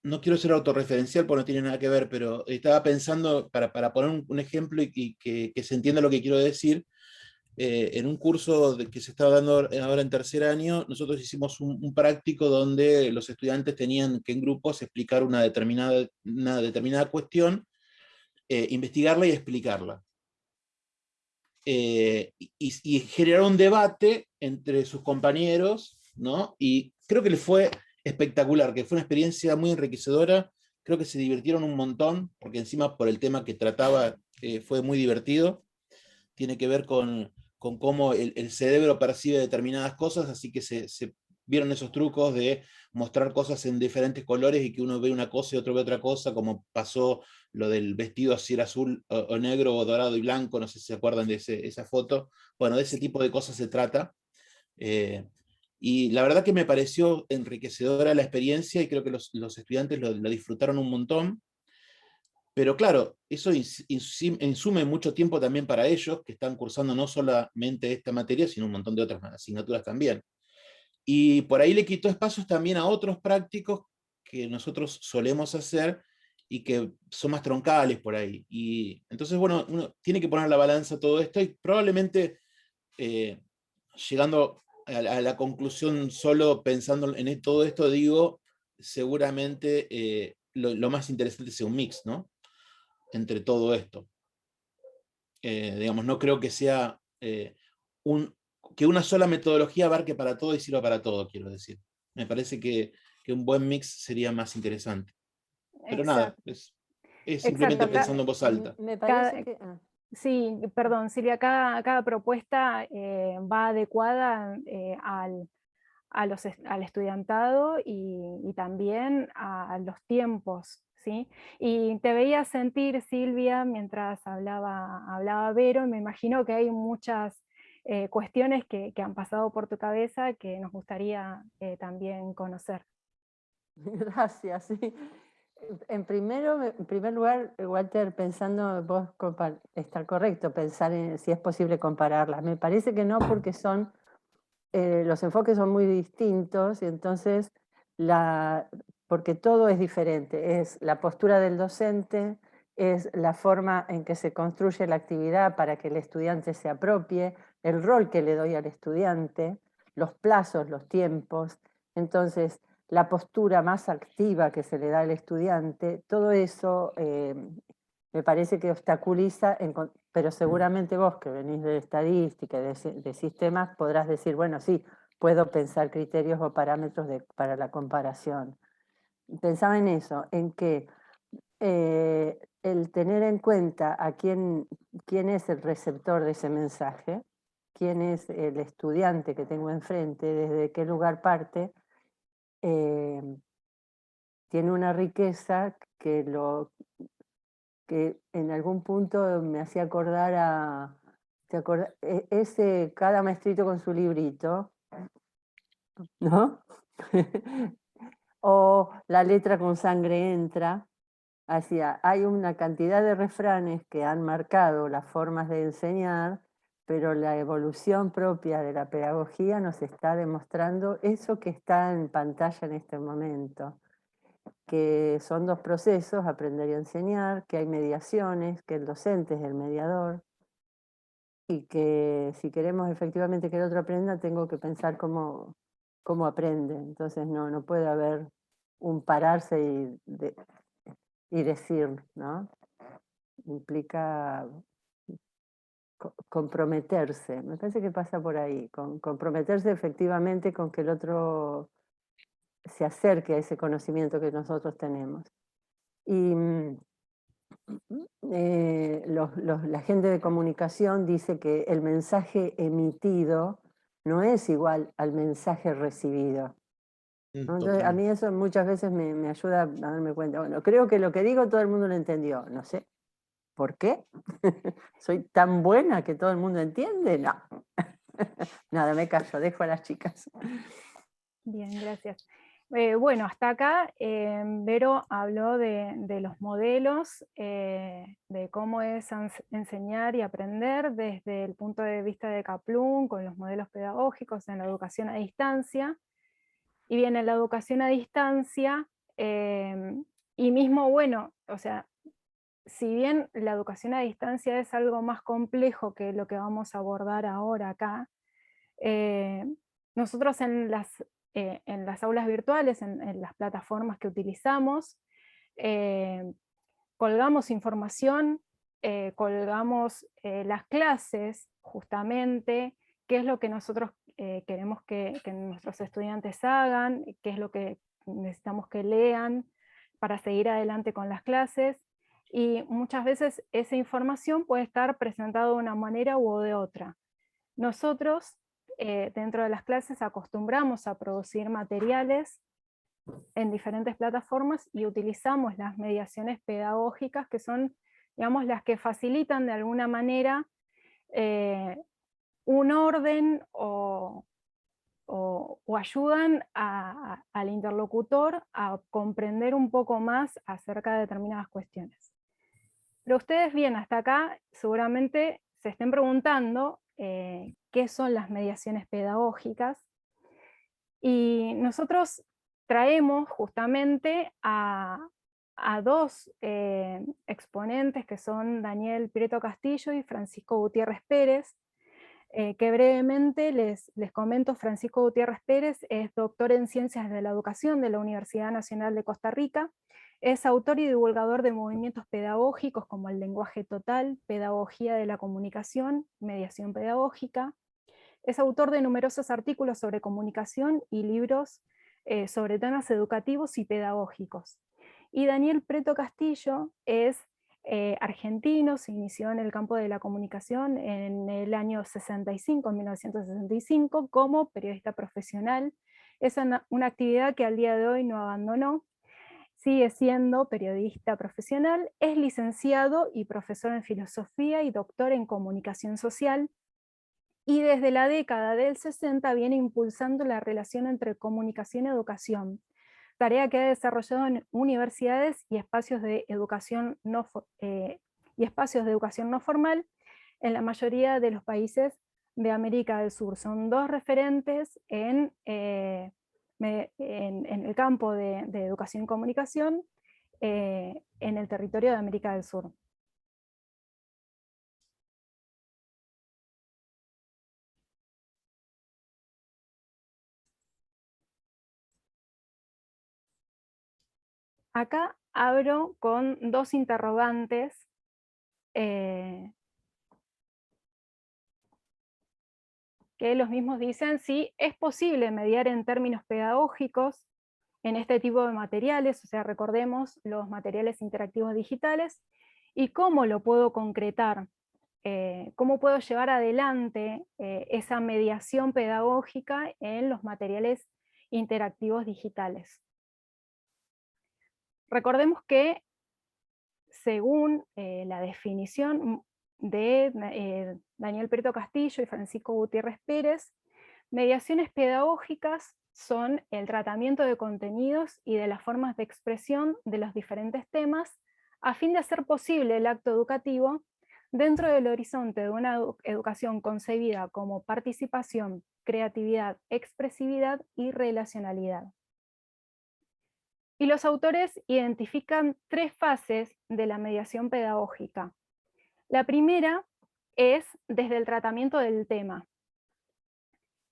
no quiero ser autorreferencial porque no tiene nada que ver, pero estaba pensando, para poner un ejemplo y que se entienda lo que quiero decir, en un curso que se estaba dando ahora en tercer año, nosotros hicimos un práctico donde los estudiantes tenían que en grupos explicar una determinada cuestión, investigarla y explicarla. Y generar un debate entre sus compañeros, ¿no? Y creo que les fue espectacular, que fue una experiencia muy enriquecedora, creo que se divirtieron un montón, porque encima por el tema que trataba fue muy divertido, tiene que ver con cómo el cerebro percibe determinadas cosas, así que se vieron esos trucos de mostrar cosas en diferentes colores y que uno ve una cosa y otro ve otra cosa, como pasó lo del vestido si era azul o negro o dorado y blanco, no sé si se acuerdan de esa foto. Bueno, de ese tipo de cosas se trata. Y la verdad que me pareció enriquecedora la experiencia y creo que los estudiantes lo disfrutaron un montón. Pero claro, eso insume mucho tiempo también para ellos, que están cursando no solamente esta materia, sino un montón de otras asignaturas también. Y por ahí le quitó espacios también a otros prácticos que nosotros solemos hacer y que son más troncales por ahí. Y entonces, bueno, uno tiene que poner la balanza a todo esto y probablemente llegando a la conclusión solo pensando en todo esto, digo, seguramente lo más interesante sea un mix, ¿no? Entre todo esto. Digamos, no creo que sea que una sola metodología abarque para todo y sirva para todo, quiero decir. Me parece que un buen mix sería más interesante. Pero nada, es simplemente Exacto. pensando en voz alta. Me parece que... Sí, perdón, Silvia, cada propuesta va adecuada al estudiantado y también a los tiempos, ¿sí? Y te veía sentir, Silvia, mientras hablaba Vero, y me imagino que hay muchas cuestiones que han pasado por tu cabeza que nos gustaría también conocer. Gracias, sí. En primer lugar, Walter, pensando, está correcto pensar en si es posible compararlas. Me parece que no, porque los enfoques son muy distintos y entonces, porque todo es diferente. Es la postura del docente, es la forma en que se construye la actividad para que el estudiante se apropie, el rol que le doy al estudiante, los plazos, los tiempos. Entonces, la postura más activa que se le da al estudiante, todo eso me parece que obstaculiza, pero seguramente vos que venís de estadística, de sistemas, podrás decir, bueno, sí, puedo pensar criterios o parámetros para la comparación. Pensaba en eso, en que el tener en cuenta a quién es el receptor de ese mensaje, quién es el estudiante que tengo enfrente, desde qué lugar parte, tiene una riqueza que en algún punto me hacía acordar cada maestrito con su librito, ¿no? O la letra con sangre entra. Hay una cantidad de refranes que han marcado las formas de enseñar, pero la evolución propia de la pedagogía nos está demostrando eso que está en pantalla en este momento, que son dos procesos, aprender y enseñar, que hay mediaciones, que el docente es el mediador, y que si queremos efectivamente que el otro aprenda, tengo que pensar cómo aprende. Entonces no puede haber un pararse y decir, ¿no? Implica comprometerse. Me parece que pasa por ahí, comprometerse efectivamente con que el otro se acerque a ese conocimiento que nosotros tenemos. Y la gente de comunicación dice que el mensaje emitido no es igual al mensaje recibido. ¿No? Entonces, a mí eso muchas veces me ayuda a darme cuenta. Bueno, creo que lo que digo todo el mundo lo entendió. No sé, ¿por qué? ¿Soy tan buena que todo el mundo entiende? No. Nada, me callo, dejo a las chicas. Bien, gracias. Bueno, hasta acá Vero habló de los modelos, de cómo es enseñar y aprender desde el punto de vista de Kaplun, con los modelos pedagógicos en la educación a distancia. Y bien, en la educación a distancia, y mismo, bueno, o sea, si bien la educación a distancia es algo más complejo que lo que vamos a abordar ahora acá, nosotros en las aulas virtuales, en las plataformas que utilizamos, colgamos información, colgamos las clases, justamente, qué es lo que nosotros queremos que nuestros estudiantes hagan, qué es lo que necesitamos que lean para seguir adelante con las clases, y muchas veces esa información puede estar presentada de una manera u de otra. Nosotros, dentro de las clases, acostumbramos a producir materiales en diferentes plataformas y utilizamos las mediaciones pedagógicas, que son, digamos, las que facilitan de alguna manera un orden o ayudan al interlocutor a comprender un poco más acerca de determinadas cuestiones. Pero ustedes bien, hasta acá seguramente se estén preguntando qué son las mediaciones pedagógicas, y nosotros traemos justamente a dos exponentes, que son Daniel Prieto Castillo y Francisco Gutiérrez Pérez, que brevemente les comento. Francisco Gutiérrez Pérez es doctor en Ciencias de la Educación de la Universidad Nacional de Costa Rica, es autor y divulgador de movimientos pedagógicos como el lenguaje total, pedagogía de la comunicación, mediación pedagógica. Es autor de numerosos artículos sobre comunicación y libros sobre temas educativos y pedagógicos. Y Daniel Prieto Castillo es argentino, se inició en el campo de la comunicación en el año 65, en 1965, como periodista profesional. Es una actividad que al día de hoy no abandonó. Sigue siendo periodista profesional, es licenciado y profesor en filosofía y doctor en comunicación social, y desde la década del 60 viene impulsando la relación entre comunicación y educación, tarea que ha desarrollado en universidades y espacios de educación no formal en la mayoría de los países de América del Sur. Son dos referentes en el campo de educación y comunicación en el territorio de América del Sur. Acá abro con dos interrogantes que los mismos dicen si es posible mediar en términos pedagógicos en este tipo de materiales, o sea, recordemos los materiales interactivos digitales, y cómo lo puedo concretar, cómo puedo llevar adelante esa mediación pedagógica en los materiales interactivos digitales. Recordemos que, según la definición de Daniel Prieto Castillo y Francisco Gutiérrez Pérez, mediaciones pedagógicas son el tratamiento de contenidos y de las formas de expresión de los diferentes temas a fin de hacer posible el acto educativo dentro del horizonte de una educación concebida como participación, creatividad, expresividad y relacionalidad. Y los autores identifican tres fases de la mediación pedagógica. La primera es desde el tratamiento del tema.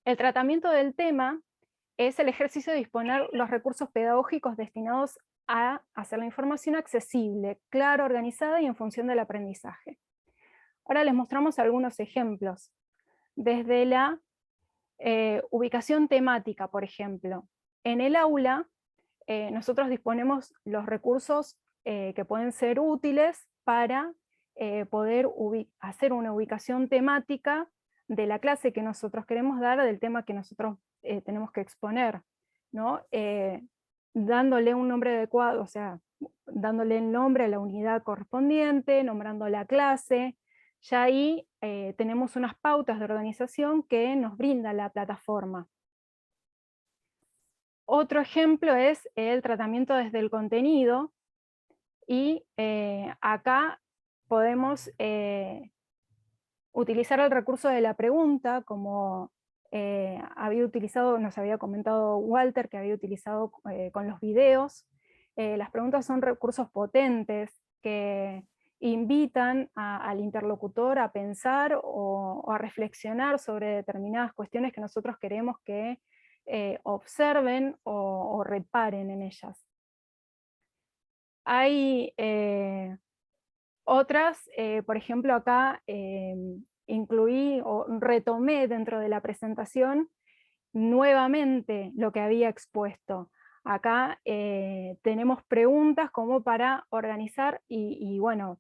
El tratamiento del tema es el ejercicio de disponer los recursos pedagógicos destinados a hacer la información accesible, clara, organizada y en función del aprendizaje. Ahora les mostramos algunos ejemplos. Desde la ubicación temática, por ejemplo. En el aula, nosotros disponemos los recursos que pueden ser útiles para poder hacer una ubicación temática de la clase que nosotros queremos dar, del tema que nosotros tenemos que exponer, ¿no? Dándole un nombre adecuado, o sea, dándole el nombre a la unidad correspondiente, nombrando la clase. Ya ahí tenemos unas pautas de organización que nos brinda la plataforma. Otro ejemplo es el tratamiento desde el contenido, y acá podemos utilizar el recurso de la pregunta, como nos había comentado Walter, que había utilizado con los videos. Las preguntas son recursos potentes que invitan al interlocutor a pensar o a reflexionar sobre determinadas cuestiones que nosotros queremos que observen o reparen en ellas. Hay otras, por ejemplo acá incluí o retomé dentro de la presentación nuevamente lo que había expuesto. Acá tenemos preguntas como para organizar y bueno,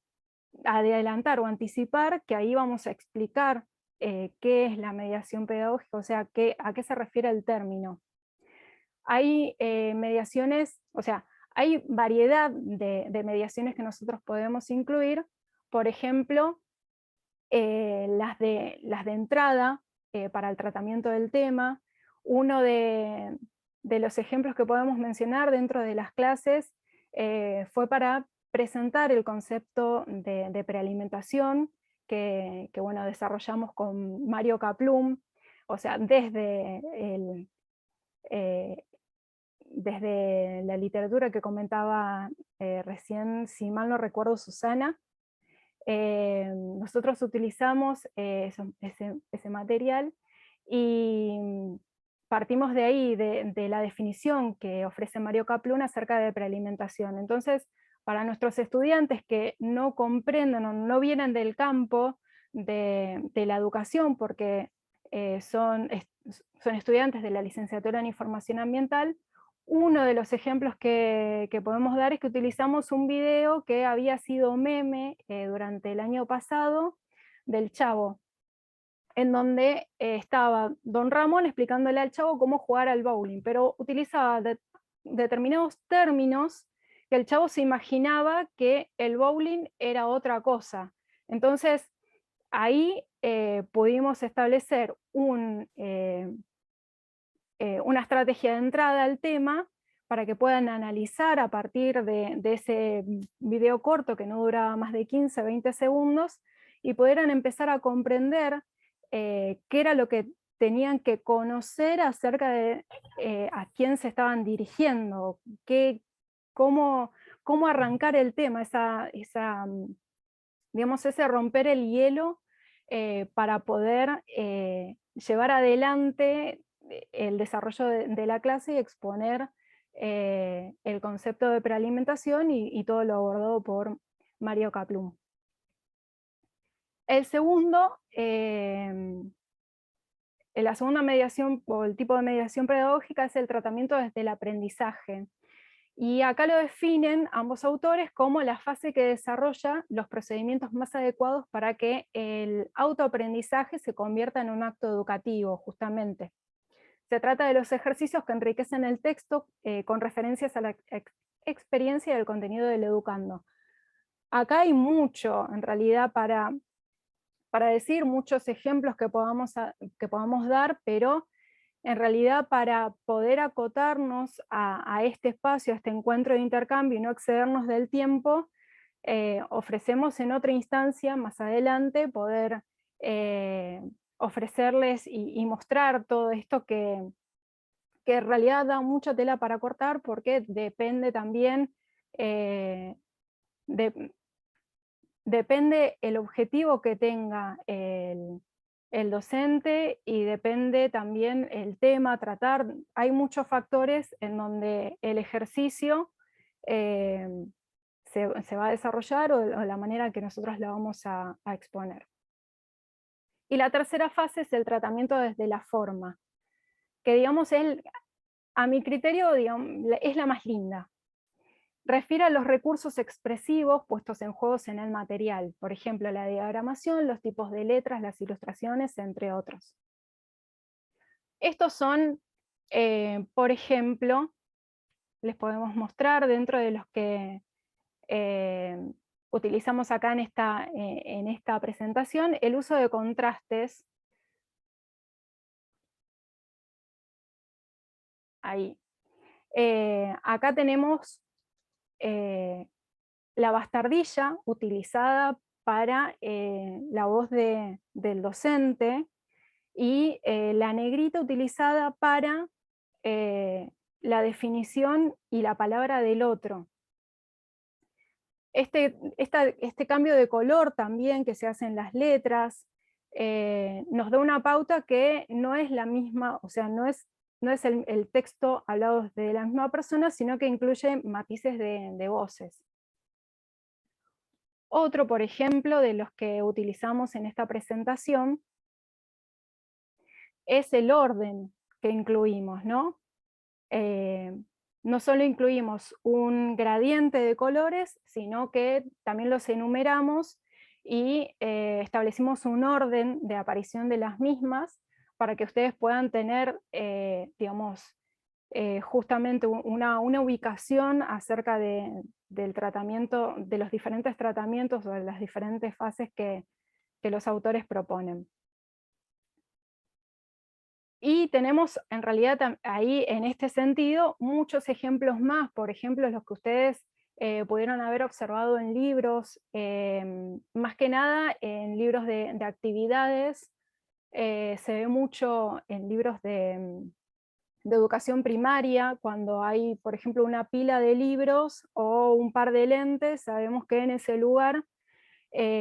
adelantar o anticipar que ahí vamos a explicar qué es la mediación pedagógica, o sea, a qué se refiere el término. Hay mediaciones, o sea, hay variedad de mediaciones que nosotros podemos incluir, por ejemplo, las de entrada para el tratamiento del tema. Uno de los ejemplos que podemos mencionar dentro de las clases fue para presentar el concepto de prealimentación que bueno, desarrollamos con Mario Kaplum, o sea, desde la literatura que comentaba recién, si mal no recuerdo, Susana. Nosotros utilizamos ese material y partimos de ahí, de la definición que ofrece Mario Kaplum acerca de prealimentación. Entonces, para nuestros estudiantes que no comprenden o no vienen del campo de la educación, porque son estudiantes de la licenciatura en Información Ambiental, uno de los ejemplos que podemos dar es que utilizamos un video que había sido meme durante el año pasado del Chavo, en donde estaba Don Ramón explicándole al Chavo cómo jugar al bowling, pero utilizaba determinados términos que el Chavo se imaginaba que el bowling era otra cosa. Entonces, ahí pudimos establecer una estrategia de entrada al tema para que puedan analizar a partir de ese video corto que no duraba más de 15, 20 segundos y pudieran empezar a comprender qué era lo que tenían que conocer acerca de a quién se estaban dirigiendo, cómo arrancar el tema, digamos, ese romper el hielo para poder llevar adelante el desarrollo de la clase y exponer el concepto de prealimentación y todo lo abordado por Mario Kaplum. El segundo, la segunda mediación o el tipo de mediación pedagógica es el tratamiento desde el aprendizaje. Y acá lo definen ambos autores como la fase que desarrolla los procedimientos más adecuados para que el autoaprendizaje se convierta en un acto educativo, justamente. Se trata de los ejercicios que enriquecen el texto con referencias a la experiencia y al contenido del educando. Acá hay mucho, en realidad, para decir, muchos ejemplos que podamos dar, pero en realidad para poder acotarnos a este espacio, a este encuentro de intercambio y no excedernos del tiempo, ofrecemos en otra instancia, más adelante, poder ofrecerles y mostrar todo esto que en realidad da mucha tela para cortar porque depende también, depende el objetivo que tenga el docente y depende también el tema a tratar. Hay muchos factores en donde el ejercicio se va a desarrollar o la manera que nosotros la vamos a exponer. Y la tercera fase es el tratamiento desde la forma, que digamos a mi criterio es la más linda. Refiere a los recursos expresivos puestos en juego en el material, por ejemplo, la diagramación, los tipos de letras, las ilustraciones, entre otros. Estos son, por ejemplo, les podemos mostrar dentro de los que utilizamos acá en esta presentación, el uso de contrastes. Ahí. Acá tenemos la bastardilla utilizada para la voz del docente y la negrita utilizada para la definición y la palabra del otro. Este cambio de color también que se hace en las letras nos da una pauta que no es la misma, o sea, no es el texto hablado de la misma persona, sino que incluye matices de voces. Otro, por ejemplo, de los que utilizamos en esta presentación es el orden que incluimos, ¿no? No solo incluimos un gradiente de colores, sino que también los enumeramos y establecimos un orden de aparición de las mismas para que ustedes puedan tener, digamos, justamente una ubicación acerca del tratamiento, de los diferentes tratamientos o de las diferentes fases que los autores proponen. Y tenemos en realidad ahí en este sentido muchos ejemplos más, por ejemplo los que ustedes pudieron haber observado en libros, más que nada en libros de actividades, se ve mucho en libros de educación primaria, cuando hay, por ejemplo, una pila de libros o un par de lentes, sabemos que en ese lugar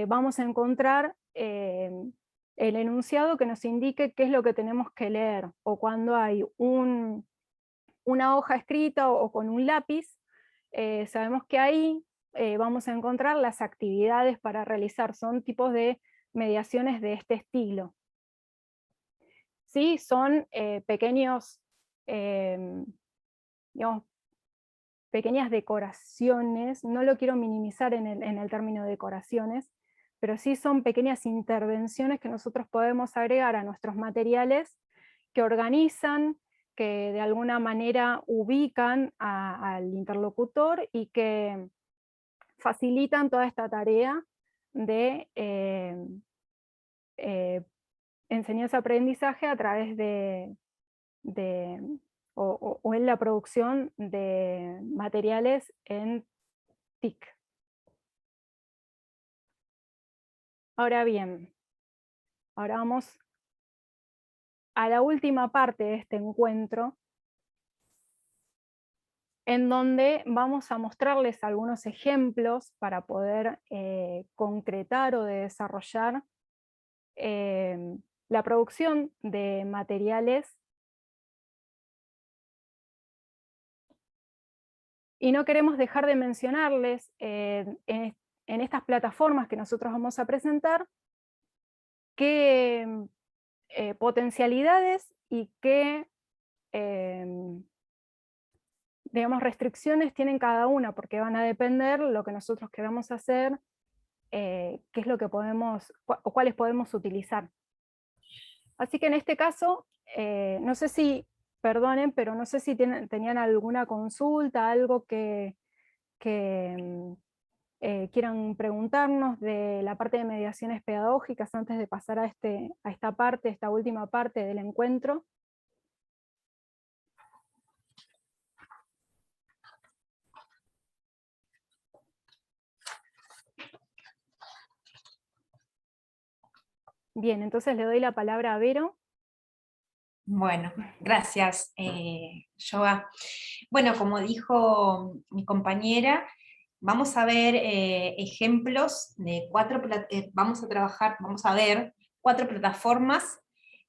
vamos a encontrar el enunciado que nos indique qué es lo que tenemos que leer, o cuando hay una hoja escrita o con un lápiz, sabemos que ahí vamos a encontrar las actividades para realizar, son tipos de mediaciones de este estilo. Sí, son pequeños, digamos, pequeñas decoraciones, no lo quiero minimizar en el término decoraciones, pero sí son pequeñas intervenciones que nosotros podemos agregar a nuestros materiales que organizan, que de alguna manera ubican al interlocutor y que facilitan toda esta tarea de enseñanza-aprendizaje a través o en la producción de materiales en TIC. Ahora bien, ahora vamos a la última parte de este encuentro, en donde vamos a mostrarles algunos ejemplos para poder concretar o de desarrollar la producción de materiales. Y no queremos dejar de mencionarles en estas plataformas que nosotros vamos a presentar qué potencialidades y qué digamos, restricciones tienen cada una, porque van a depender lo que nosotros queramos hacer, qué es lo que podemos, o cuáles podemos utilizar. Así que en este caso, no sé si, perdonen, pero no sé si tenían alguna consulta, algo que quieran preguntarnos de la parte de mediaciones pedagógicas antes de pasar a esta última parte del encuentro. Bien, entonces le doy la palabra a Vero. Bueno, gracias, Yoga. Bueno, como dijo mi compañera, vamos a ver ejemplos de vamos a ver 4 plataformas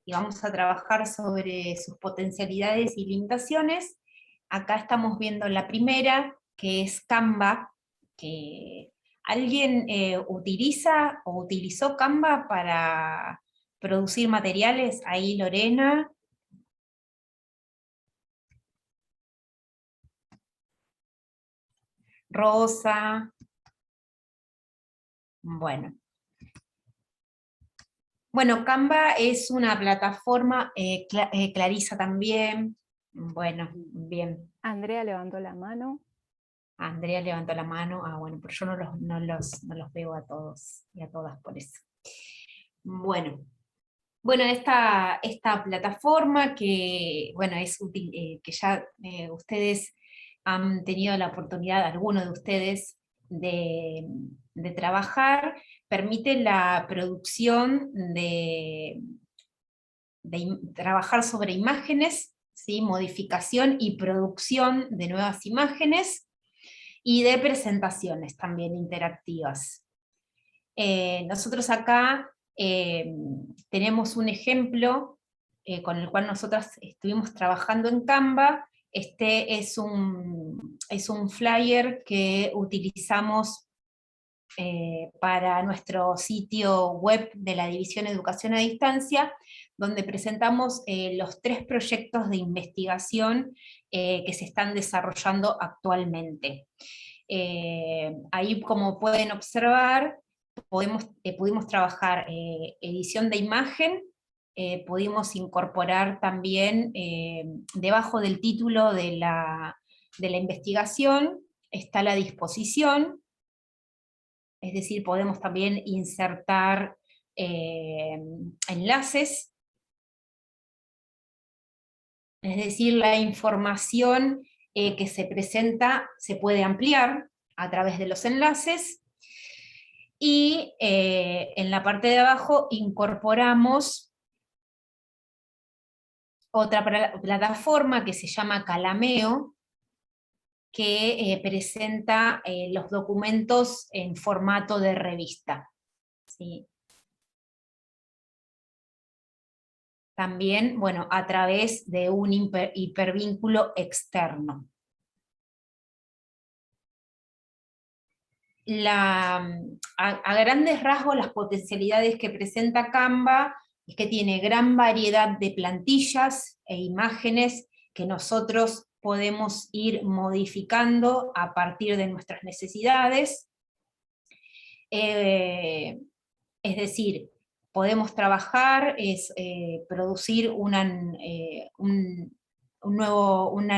y vamos a trabajar sobre sus potencialidades y limitaciones. Acá estamos viendo la primera, que es Canva, que ¿alguien utiliza o utilizó Canva para producir materiales? Ahí Lorena. Rosa. Bueno. Bueno, Canva es una plataforma, Clarisa también. Bueno, bien. Andrea levantó la mano. Andrea levantó la mano. Ah, bueno, pero yo no los veo a todos y a todas por eso. Bueno. Bueno, esta plataforma que, bueno, es útil, que ya ustedes han tenido la oportunidad, algunos de ustedes, de trabajar, permite la producción trabajar sobre imágenes, ¿sí? Modificación y producción de nuevas imágenes, y de presentaciones también interactivas. Nosotros acá tenemos un ejemplo con el cual nosotras estuvimos trabajando en Canva. Este es un flyer que utilizamos para nuestro sitio web de la División de Educación a Distancia, donde presentamos los 3 proyectos de investigación que se están desarrollando actualmente. Ahí, como pueden observar, pudimos trabajar edición de imagen, pudimos incorporar también, debajo del título de la investigación, está la disposición, es decir, podemos también insertar enlaces, es decir, la información que se presenta se puede ampliar a través de los enlaces, y en la parte de abajo incorporamos otra plataforma que se llama Calameo, que presenta los documentos en formato de revista. ¿Sí? También, bueno, a través de un hipervínculo externo. A grandes rasgos, las potencialidades que presenta Canva es que tiene gran variedad de plantillas e imágenes que nosotros podemos ir modificando a partir de nuestras necesidades. Es decir, podemos trabajar, producir una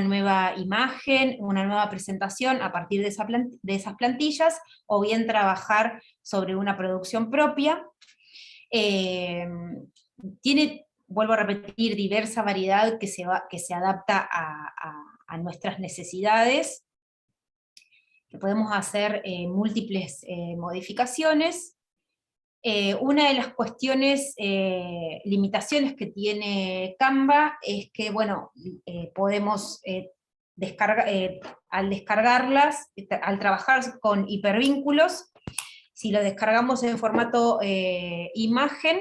nueva imagen, una nueva presentación a partir de esas plantillas, o bien trabajar sobre una producción propia. Tiene, vuelvo a repetir, diversa variedad que se adapta a nuestras necesidades, que podemos hacer múltiples modificaciones. Una de las cuestiones, limitaciones que tiene Canva es que, bueno, podemos al descargarlas, al trabajar con hipervínculos, si lo descargamos en formato imagen,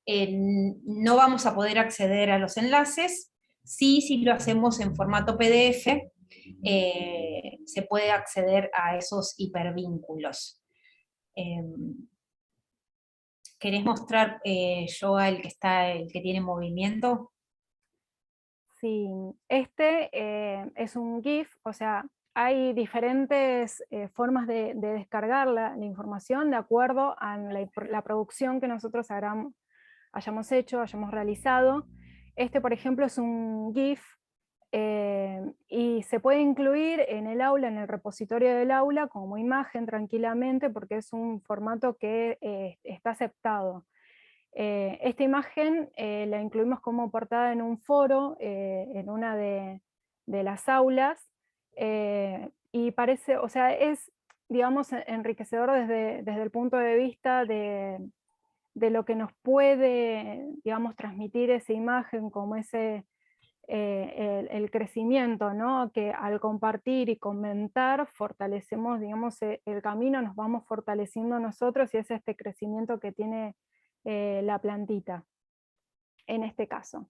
no vamos a poder acceder a los enlaces. Sí, si lo hacemos en formato PDF, se puede acceder a esos hipervínculos. ¿Querés mostrar, Joa, el que tiene movimiento? Sí, este es un GIF, o sea, hay diferentes formas de descargar la información de acuerdo a la producción que nosotros hayamos hecho, hayamos realizado. Este, por ejemplo, es un GIF y se puede incluir en el aula, en el repositorio del aula, como imagen tranquilamente, porque es un formato que está aceptado. Esta imagen la incluimos como portada en un foro, en una de las aulas, y parece, o sea, es, digamos, enriquecedor desde el punto de vista de lo que nos puede, digamos, transmitir esa imagen, como ese, el crecimiento, ¿no? Que al compartir y comentar fortalecemos, digamos, el camino, nos vamos fortaleciendo nosotros, y es este crecimiento que tiene la plantita, en este caso.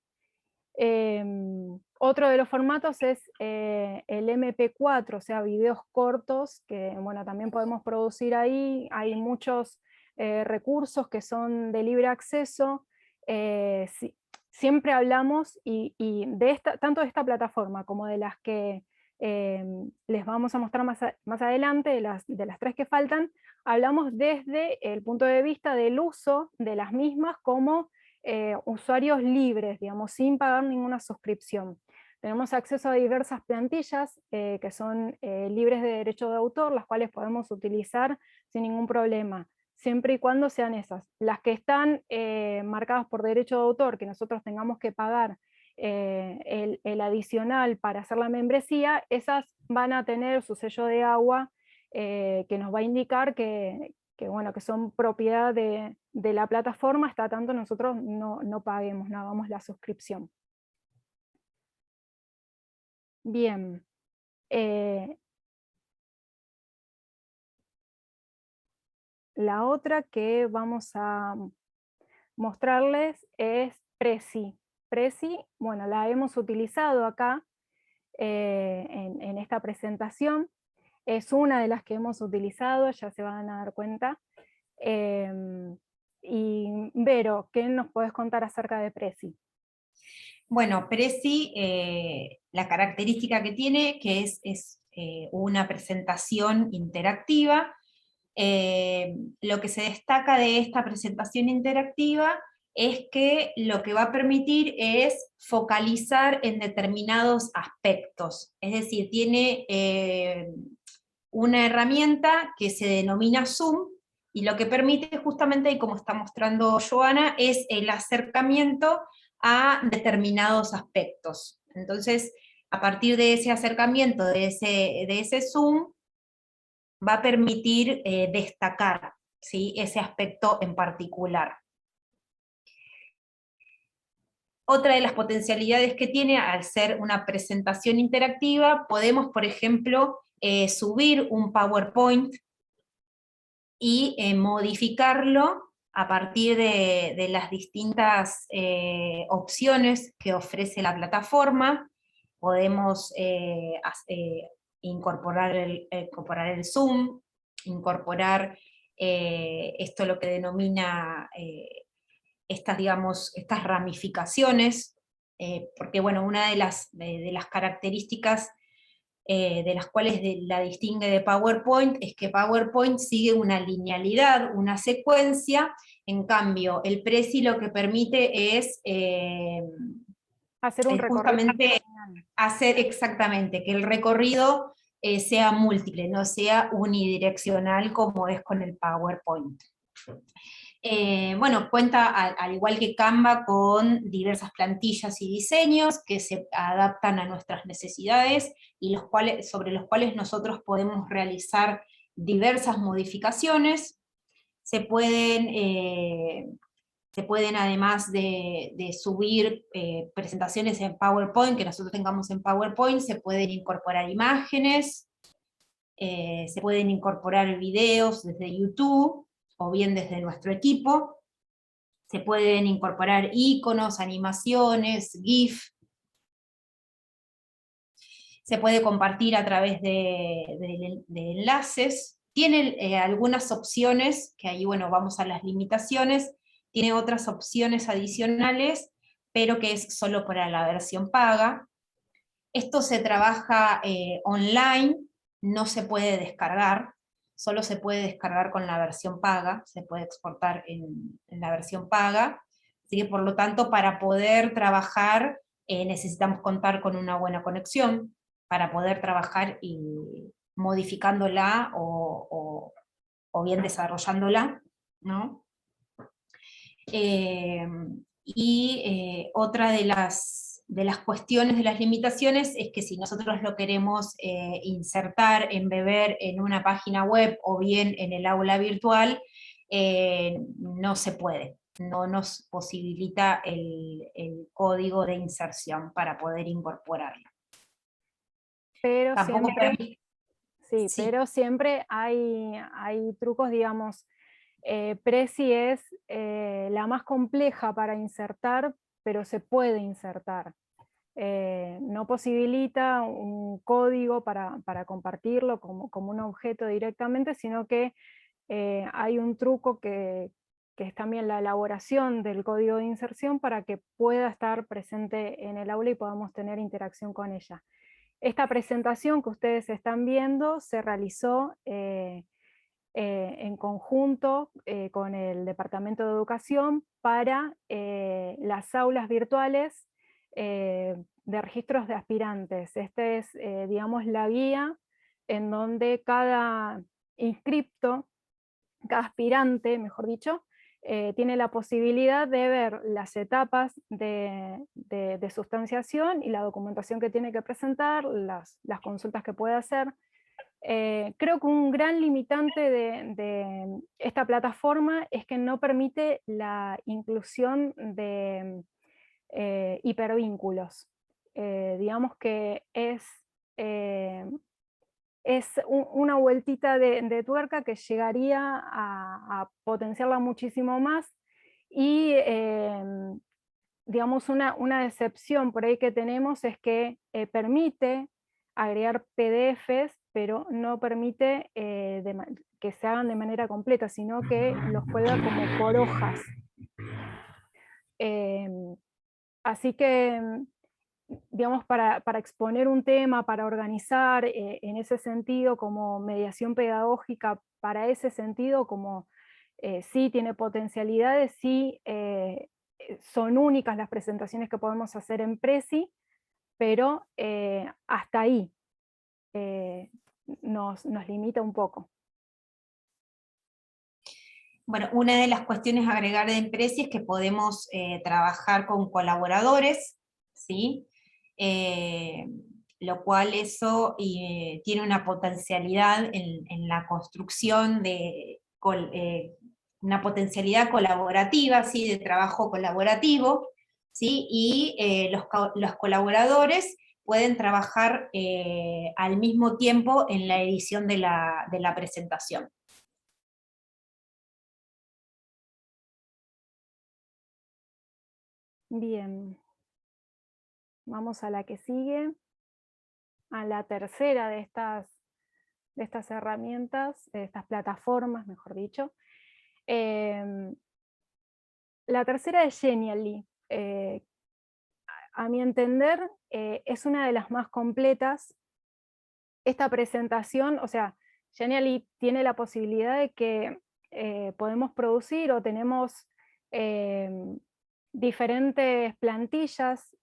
Otro de los formatos es el MP4, o sea, videos cortos, que bueno, también podemos producir ahí. Hay muchos recursos que son de libre acceso. Siempre hablamos, y tanto de esta plataforma como de las que les vamos a mostrar más adelante, de las 3 que faltan, hablamos desde el punto de vista del uso de las mismas como usuarios libres, digamos, sin pagar ninguna suscripción. Tenemos acceso a diversas plantillas que son libres de derecho de autor, las cuales podemos utilizar sin ningún problema, siempre y cuando sean esas. Las que están marcadas por derecho de autor, que nosotros tengamos que pagar el adicional para hacer la membresía, esas van a tener su sello de agua que nos va a indicar que bueno, que son propiedad de la plataforma, hasta tanto nosotros no paguemos, no hagamos la suscripción. Bien. La otra que vamos a mostrarles es Prezi. Prezi, bueno, la hemos utilizado acá en esta presentación. Es una de las que hemos utilizado, ya se van a dar cuenta. Y Vero, ¿qué nos podés contar acerca de Prezi? Bueno, Prezi, la característica que tiene, que es una presentación interactiva. Lo que se destaca de esta presentación interactiva es que lo que va a permitir es focalizar en determinados aspectos. Es decir, tiene una herramienta que se denomina Zoom, y lo que permite justamente, y como está mostrando Joana, es el acercamiento a determinados aspectos. Entonces, a partir de ese acercamiento, de ese Zoom, va a permitir destacar, ¿sí?, ese aspecto en particular. Otra de las potencialidades que tiene, al ser una presentación interactiva, podemos, por ejemplo, subir un PowerPoint y modificarlo a partir de las distintas opciones que ofrece la plataforma. Podemos incorporar el zoom, incorporar esto lo que denomina estas ramificaciones, porque bueno, una de las características de las cuales la distingue de PowerPoint es que PowerPoint sigue una linealidad, una secuencia. En cambio el Prezi lo que permite es hacer un recorrido. Justamente hacer exactamente, que el recorrido sea múltiple, no sea unidireccional como es con el PowerPoint. Bueno, cuenta, al igual que Canva, con diversas plantillas y diseños que se adaptan a nuestras necesidades y sobre los cuales nosotros podemos realizar diversas modificaciones. Se pueden, además de subir presentaciones en PowerPoint, que nosotros tengamos en PowerPoint, se pueden incorporar imágenes, se pueden incorporar videos desde YouTube, o bien desde nuestro equipo. Se pueden incorporar iconos, animaciones, GIF. Se puede compartir a través de enlaces. Tiene algunas opciones, que ahí, bueno, vamos a las limitaciones. Tiene otras opciones adicionales, pero que es solo para la versión paga. Esto se trabaja online, no se puede descargar. Solo se puede descargar con la versión paga, se puede exportar en la versión paga, así que por lo tanto para poder trabajar necesitamos contar con una buena conexión, para poder trabajar y modificándola o bien desarrollándola, ¿no? Otra de las cuestiones, de las limitaciones, es que si nosotros lo queremos insertar, embeber en una página web o bien en el aula virtual, no se puede, no nos posibilita el código de inserción para poder incorporarlo. Pero Tampoco siempre, pero siempre hay trucos, digamos. Prezi es la más compleja para insertar, pero se puede insertar. No posibilita un código para compartirlo como un objeto directamente, sino que hay un truco que es también la elaboración del código de inserción para que pueda estar presente en el aula y podamos tener interacción con ella. Esta presentación que ustedes están viendo se realizó en conjunto con el Departamento de Educación para las aulas virtuales de registros de aspirantes. Esta es, digamos, la guía en donde cada inscripto, cada aspirante, mejor dicho, tiene la posibilidad de ver las etapas de sustanciación y la documentación que tiene que presentar, las consultas que puede hacer. Creo que un gran limitante de esta plataforma es que no permite la inclusión de hipervínculos. Digamos que es una vueltita de tuerca que llegaría a potenciarla muchísimo más, y digamos una decepción por ahí que tenemos es que permite agregar PDFs, pero no permite que se hagan de manera completa, sino que los cuelga como por hojas. Así que, digamos, para exponer un tema, para organizar en ese sentido, como mediación pedagógica, para ese sentido, como sí tiene potencialidades, sí son únicas las presentaciones que podemos hacer en Prezi, pero hasta ahí nos limita un poco. Bueno, una de las cuestiones a agregar de Prezi es que podemos trabajar con colaboradores, ¿sí? lo cual eso tiene una potencialidad en la construcción de una potencialidad colaborativa, ¿sí? De trabajo colaborativo, ¿sí? Y los colaboradores pueden trabajar al mismo tiempo en la edición de la presentación. Bien, vamos a la que sigue, a la tercera de estas herramientas, de estas plataformas, mejor dicho. La tercera es Genially. A mi entender, es una de las más completas. Esta presentación, o sea, Genially tiene la posibilidad de que podemos producir o tenemos diferentes plantillas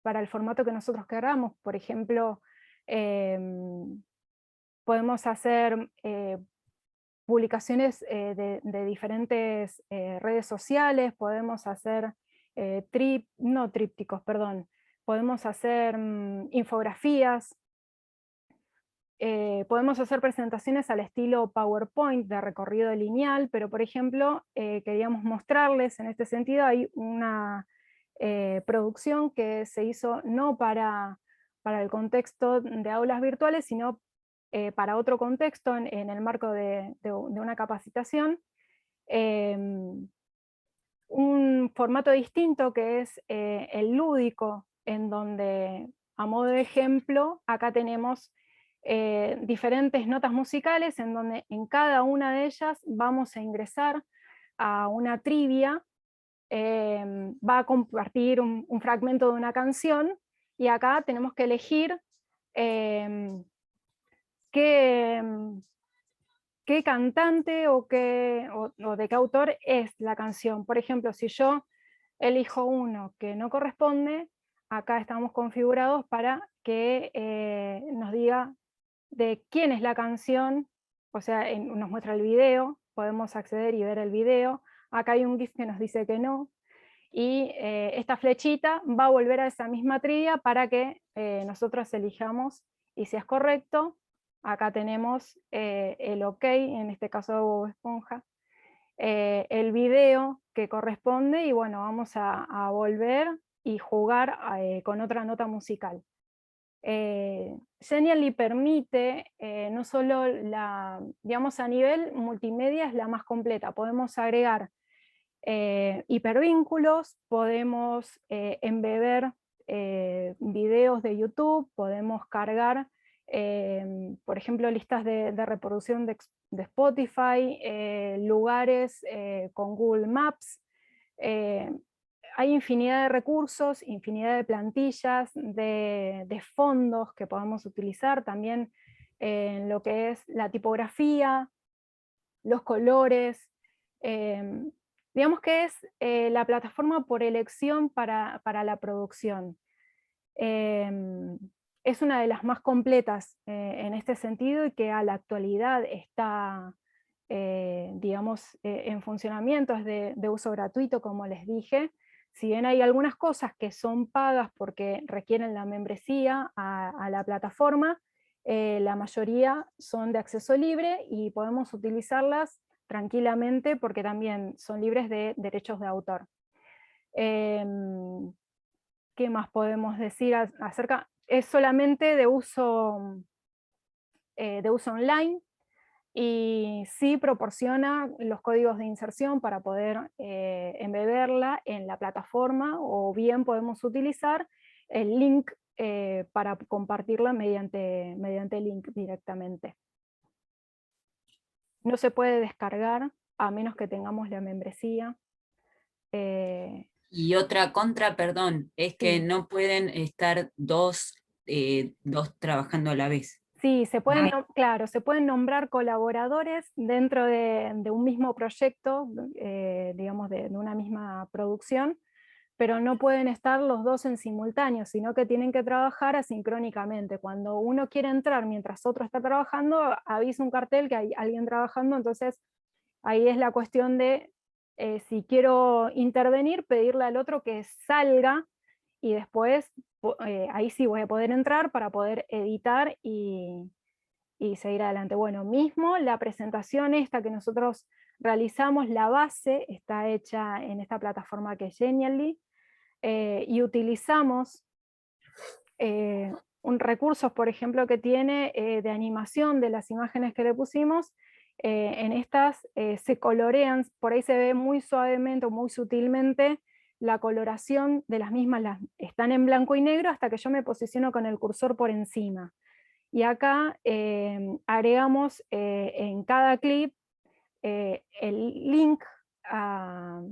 para el formato que nosotros queramos. Por ejemplo, podemos hacer publicaciones de diferentes redes sociales, podemos hacer podemos hacer infografías, podemos hacer presentaciones al estilo PowerPoint de recorrido lineal, pero por ejemplo, queríamos mostrarles en este sentido, hay una producción que se hizo no para el contexto de aulas virtuales, sino para otro contexto en el marco de una capacitación, un formato distinto que es el lúdico, en donde, a modo de ejemplo, acá tenemos diferentes notas musicales, en donde en cada una de ellas vamos a ingresar a una trivia, va a compartir un fragmento de una canción, y acá tenemos que elegir qué cantante o de qué autor es la canción. Por ejemplo, si yo elijo uno que no corresponde, acá estamos configurados para que nos diga de quién es la canción, o sea, nos muestra el video, podemos acceder y ver el video. Acá hay un GIF que nos dice que no, y esta flechita va a volver a esa misma trivia para que nosotros elijamos, y si es correcto, acá tenemos el OK, en este caso de Bob Esponja, el video que corresponde, y bueno, vamos a volver y jugar con otra nota musical. Genially permite no solo digamos, a nivel multimedia es la más completa, podemos agregar hipervínculos, podemos embeber videos de YouTube, podemos cargar, por ejemplo, listas de reproducción de Spotify, lugares con Google Maps. Hay infinidad de recursos, infinidad de plantillas, de fondos que podemos utilizar también en lo que es la tipografía, los colores. Digamos que es la plataforma por elección para la producción. Es una de las más completas en este sentido, y que a la actualidad está digamos, en funcionamiento, es de uso gratuito, como les dije. Si bien hay algunas cosas que son pagas porque requieren la membresía a la plataforma, la mayoría son de acceso libre y podemos utilizarlas tranquilamente porque también son libres de derechos de autor. ¿Qué más podemos decir acerca? Es solamente de uso online, y sí proporciona los códigos de inserción para poder embeberla en la plataforma, o bien podemos utilizar el link para compartirla mediante link directamente. No se puede descargar a menos que tengamos la membresía. Y otra contra, perdón, es que Sí. no pueden estar dos trabajando a la vez. Sí, claro, se pueden nombrar colaboradores dentro de un mismo proyecto, digamos, de una misma producción, pero no pueden estar los dos en simultáneo, sino que tienen que trabajar asincrónicamente. Cuando uno quiere entrar mientras otro está trabajando, avisa un cartel que hay alguien trabajando, entonces ahí es la cuestión de, si quiero intervenir, pedirle al otro que salga y después ahí sí voy a poder entrar para poder editar y seguir adelante. Bueno, mismo la presentación esta que nosotros realizamos, la base está hecha en esta plataforma que es Genially, y utilizamos un recurso, por ejemplo, que tiene de animación de las imágenes que le pusimos. En estas se colorean, por ahí se ve muy suavemente o muy sutilmente la coloración de las mismas, están en blanco y negro hasta que yo me posiciono con el cursor por encima. Y acá agregamos en cada clip el link a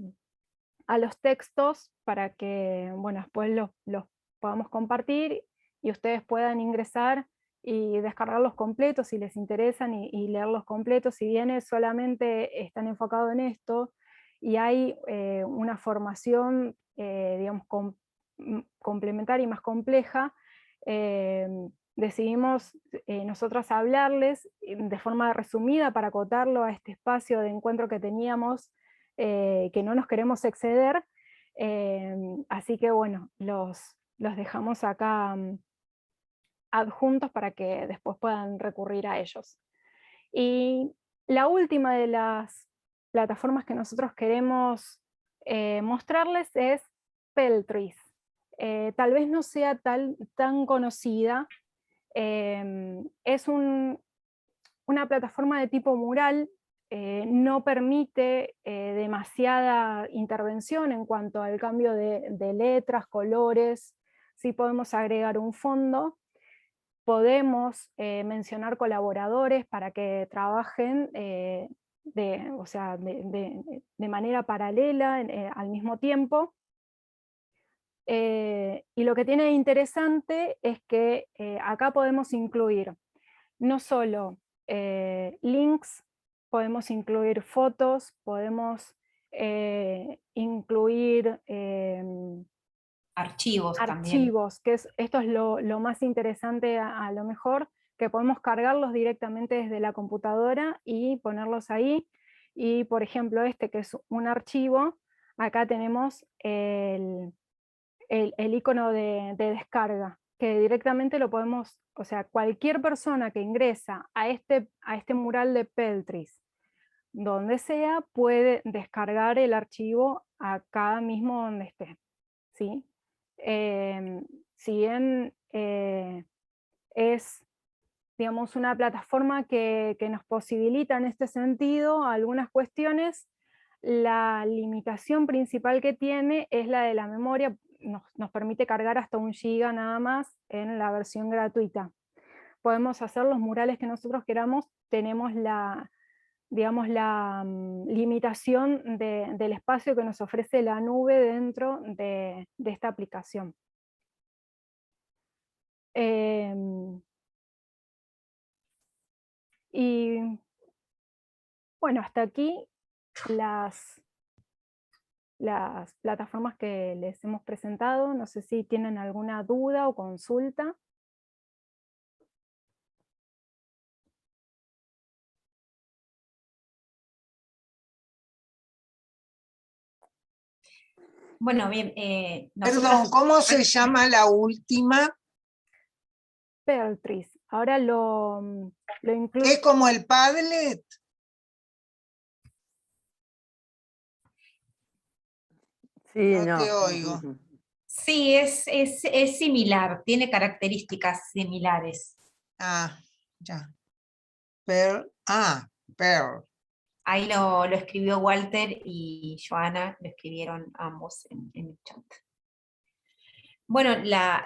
los textos para que, bueno, después los podamos compartir y ustedes puedan ingresar y descargarlos completos si les interesan y leerlos completos. Si bien solamente están enfocados en esto y hay una formación, digamos, complementaria y más compleja, decidimos nosotras hablarles de forma resumida para acotarlo a este espacio de encuentro que teníamos, que no nos queremos exceder, así que bueno, los dejamos acá adjuntos para que después puedan recurrir a ellos. Y la última de las plataformas que nosotros queremos mostrarles es Peltris. Tal vez no sea tan conocida, es una plataforma de tipo mural, no permite demasiada intervención en cuanto al cambio de letras, colores. Sí podemos agregar un fondo, podemos mencionar colaboradores para que trabajen de manera paralela al mismo tiempo. Y lo que tiene de interesante es que acá podemos incluir no solo links, podemos incluir fotos, podemos incluir Archivos también. archivos, que esto es lo más interesante a lo mejor, que podemos cargarlos directamente desde la computadora y ponerlos ahí. Y por ejemplo que es un archivo, acá tenemos el icono de descarga, que directamente lo podemos, o sea, cualquier persona que ingresa a este mural de Peltris, donde sea, puede descargar el archivo acá mismo donde esté, ¿sí? Si bien es, digamos, una plataforma que nos posibilita en este sentido algunas cuestiones, la limitación principal que tiene es la de la memoria. Nos permite cargar hasta 1 GB nada más en la versión gratuita. Podemos hacer los murales que nosotros queramos, tenemos digamos, la limitación del espacio que nos ofrece la nube dentro de esta aplicación. Y bueno, hasta aquí las plataformas que les hemos presentado. No sé si tienen alguna duda o consulta. Bueno, bien. Perdón, ¿cómo se llama la última? Peltris. Ahora lo incluyo. ¿Es como el Padlet? Sí, No no. te oigo. Sí, es similar, tiene características similares. Ah, ya. Pearl. Ahí lo escribió Walter y Joana, lo escribieron ambos en el chat. Bueno, la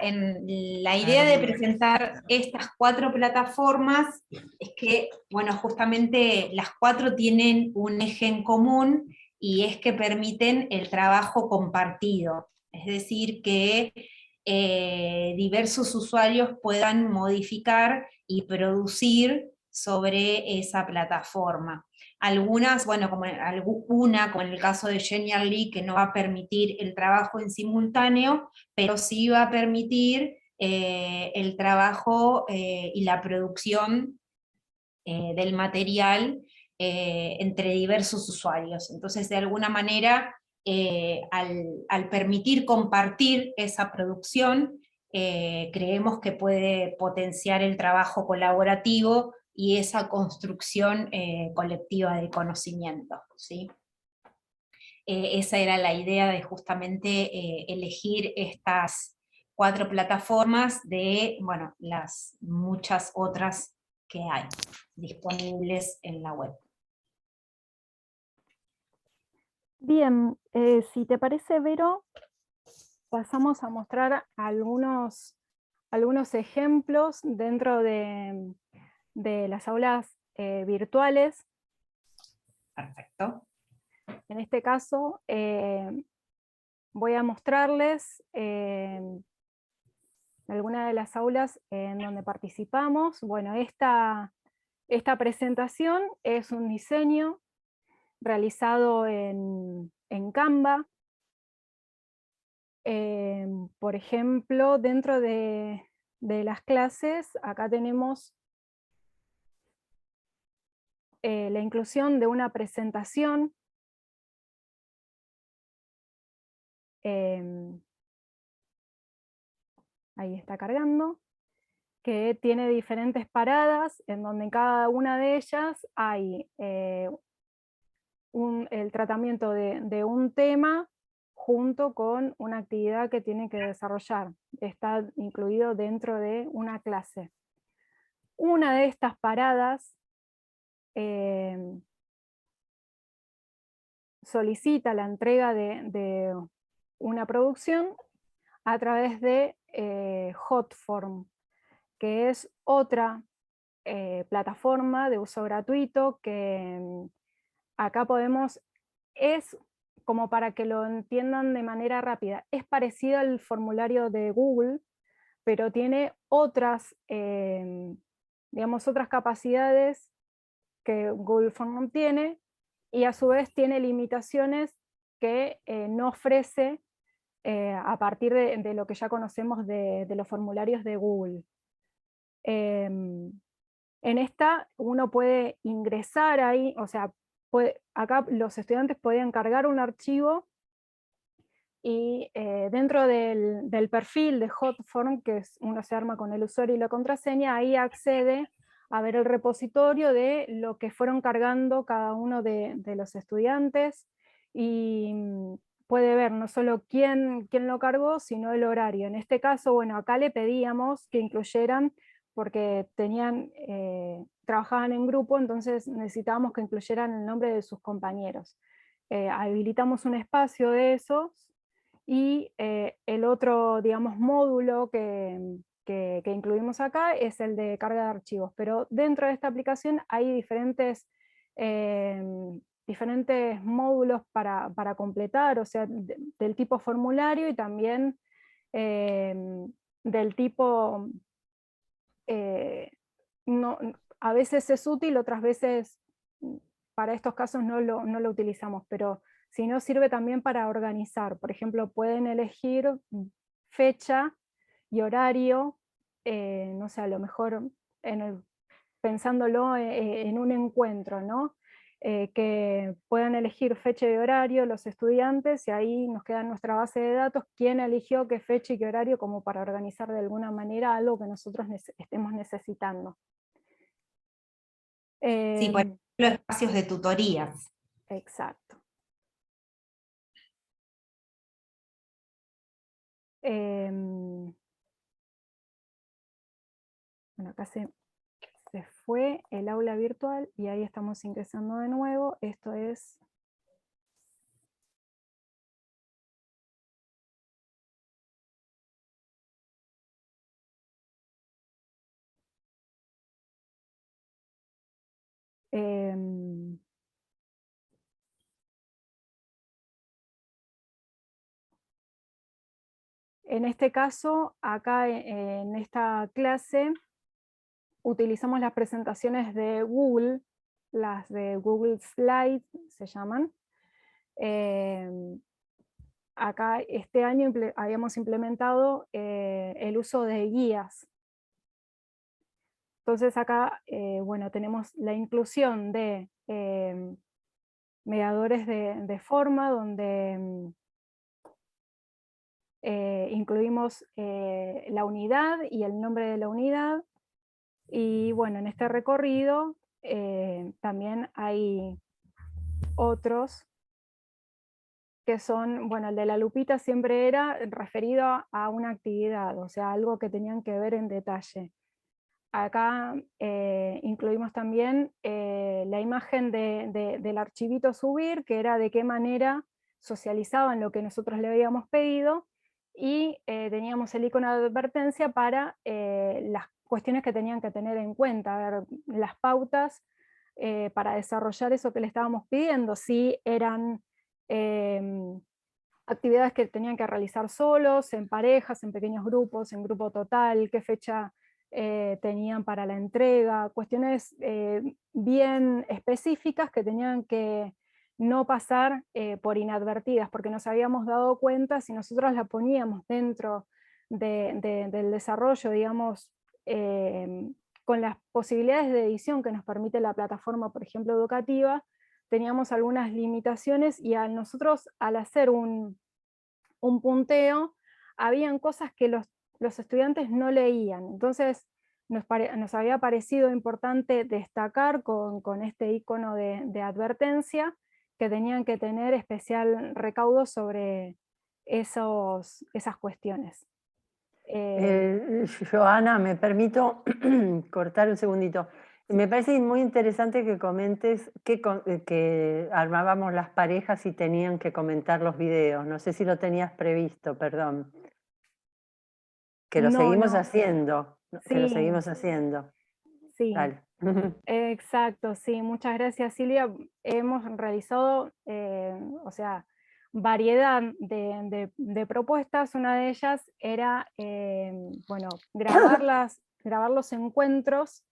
idea de presentar estas 4 plataformas es que, bueno, justamente las 4 tienen un eje en común y es que permiten el trabajo compartido. Es decir, que diversos usuarios puedan modificar y producir sobre esa plataforma. Algunas, bueno, como en el caso de Genially, que no va a permitir el trabajo en simultáneo, pero sí va a permitir el trabajo y la producción del material entre diversos usuarios. Entonces, de alguna manera, al permitir compartir esa producción, creemos que puede potenciar el trabajo colaborativo y esa construcción colectiva de conocimiento, ¿sí? Esa era la idea de justamente elegir estas 4 plataformas de, bueno, las muchas otras que hay disponibles en la web. Bien, si te parece, Vero, pasamos a mostrar algunos ejemplos dentro de las aulas virtuales. Perfecto. En este caso, voy a mostrarles algunas de las aulas en donde participamos. Bueno, esta presentación es un diseño realizado en Canva. Por ejemplo, dentro de las clases, acá tenemos la inclusión de una presentación. Ahí está cargando, que tiene diferentes paradas, en donde en cada una de ellas hay el tratamiento de un tema junto con una actividad que tiene que desarrollar. Está incluido dentro de una clase. Una de estas paradas solicita la entrega de una producción a través de Hotform, que es otra plataforma de uso gratuito que acá podemos, es como para que lo entiendan de manera rápida, es parecido al formulario de Google, pero tiene otras, digamos, otras capacidades que Google Form no tiene, y a su vez tiene limitaciones que no ofrece a partir de lo que ya conocemos de los formularios de Google. En esta uno puede ingresar ahí, o sea, acá los estudiantes podían cargar un archivo y dentro del perfil de Hotform, que uno se arma con el usuario y la contraseña, ahí accede a ver el repositorio de lo que fueron cargando cada uno de los estudiantes, y puede ver no solo quién lo cargó, sino el horario. En este caso, bueno, acá le pedíamos que incluyeran, porque trabajaban en grupo, entonces necesitábamos que incluyeran el nombre de sus compañeros. Habilitamos un espacio de esos, y el otro, digamos, módulo que incluimos acá es el de carga de archivos, pero dentro de esta aplicación hay diferentes módulos para completar, o sea, del tipo formulario, y también del tipo, a veces es útil, otras veces para estos casos no lo utilizamos, pero si no, sirve también para organizar. Por ejemplo, pueden elegir fecha y horario, no sé, a lo mejor pensándolo en un encuentro, ¿no? Que puedan elegir fecha y horario los estudiantes, y ahí nos queda en nuestra base de datos quién eligió qué fecha y qué horario, como para organizar de alguna manera algo que nosotros estemos necesitando. Sí, por ejemplo, espacios de tutorías. Exacto. Bueno, acá se fue el aula virtual y ahí estamos ingresando de nuevo. Esto es... en este caso, acá en esta clase, utilizamos las presentaciones de Google, las de Google Slides se llaman. Acá este año habíamos implementado el uso de guías. Entonces acá, bueno, tenemos la inclusión de mediadores de forma, donde incluimos la unidad y el nombre de la unidad. Y bueno, en este recorrido también hay otros que son, bueno, el de la lupita siempre era referido a una actividad, o sea, algo que tenían que ver en detalle. Acá incluimos también la imagen del archivito subir, que era de qué manera socializaban lo que nosotros le habíamos pedido, y teníamos el icono de advertencia para las cuestiones que tenían que tener en cuenta, a ver, las pautas para desarrollar eso que le estábamos pidiendo, si eran actividades que tenían que realizar solos, en parejas, en pequeños grupos, en grupo total, qué fecha tenían para la entrega, cuestiones bien específicas que tenían que no pasar por inadvertidas, porque nos habíamos dado cuenta, si nosotros la poníamos dentro del desarrollo, digamos, con las posibilidades de edición que nos permite la plataforma, por ejemplo, educativa, teníamos algunas limitaciones, y nosotros al hacer un punteo, habían cosas que los estudiantes no leían. Entonces nos había parecido importante destacar con este icono de advertencia que tenían que tener especial recaudo sobre esas cuestiones. Joana, me permito cortar un segundito. Me parece muy interesante que comentes que armábamos las parejas y tenían que comentar los videos. No sé si lo tenías previsto, perdón. Que lo seguimos haciendo. Que lo seguimos haciendo. Sí, Dale. exacto, sí. Muchas gracias, Silvia. Hemos realizado, o sea, variedad de propuestas. Una de ellas era, bueno, grabar los encuentros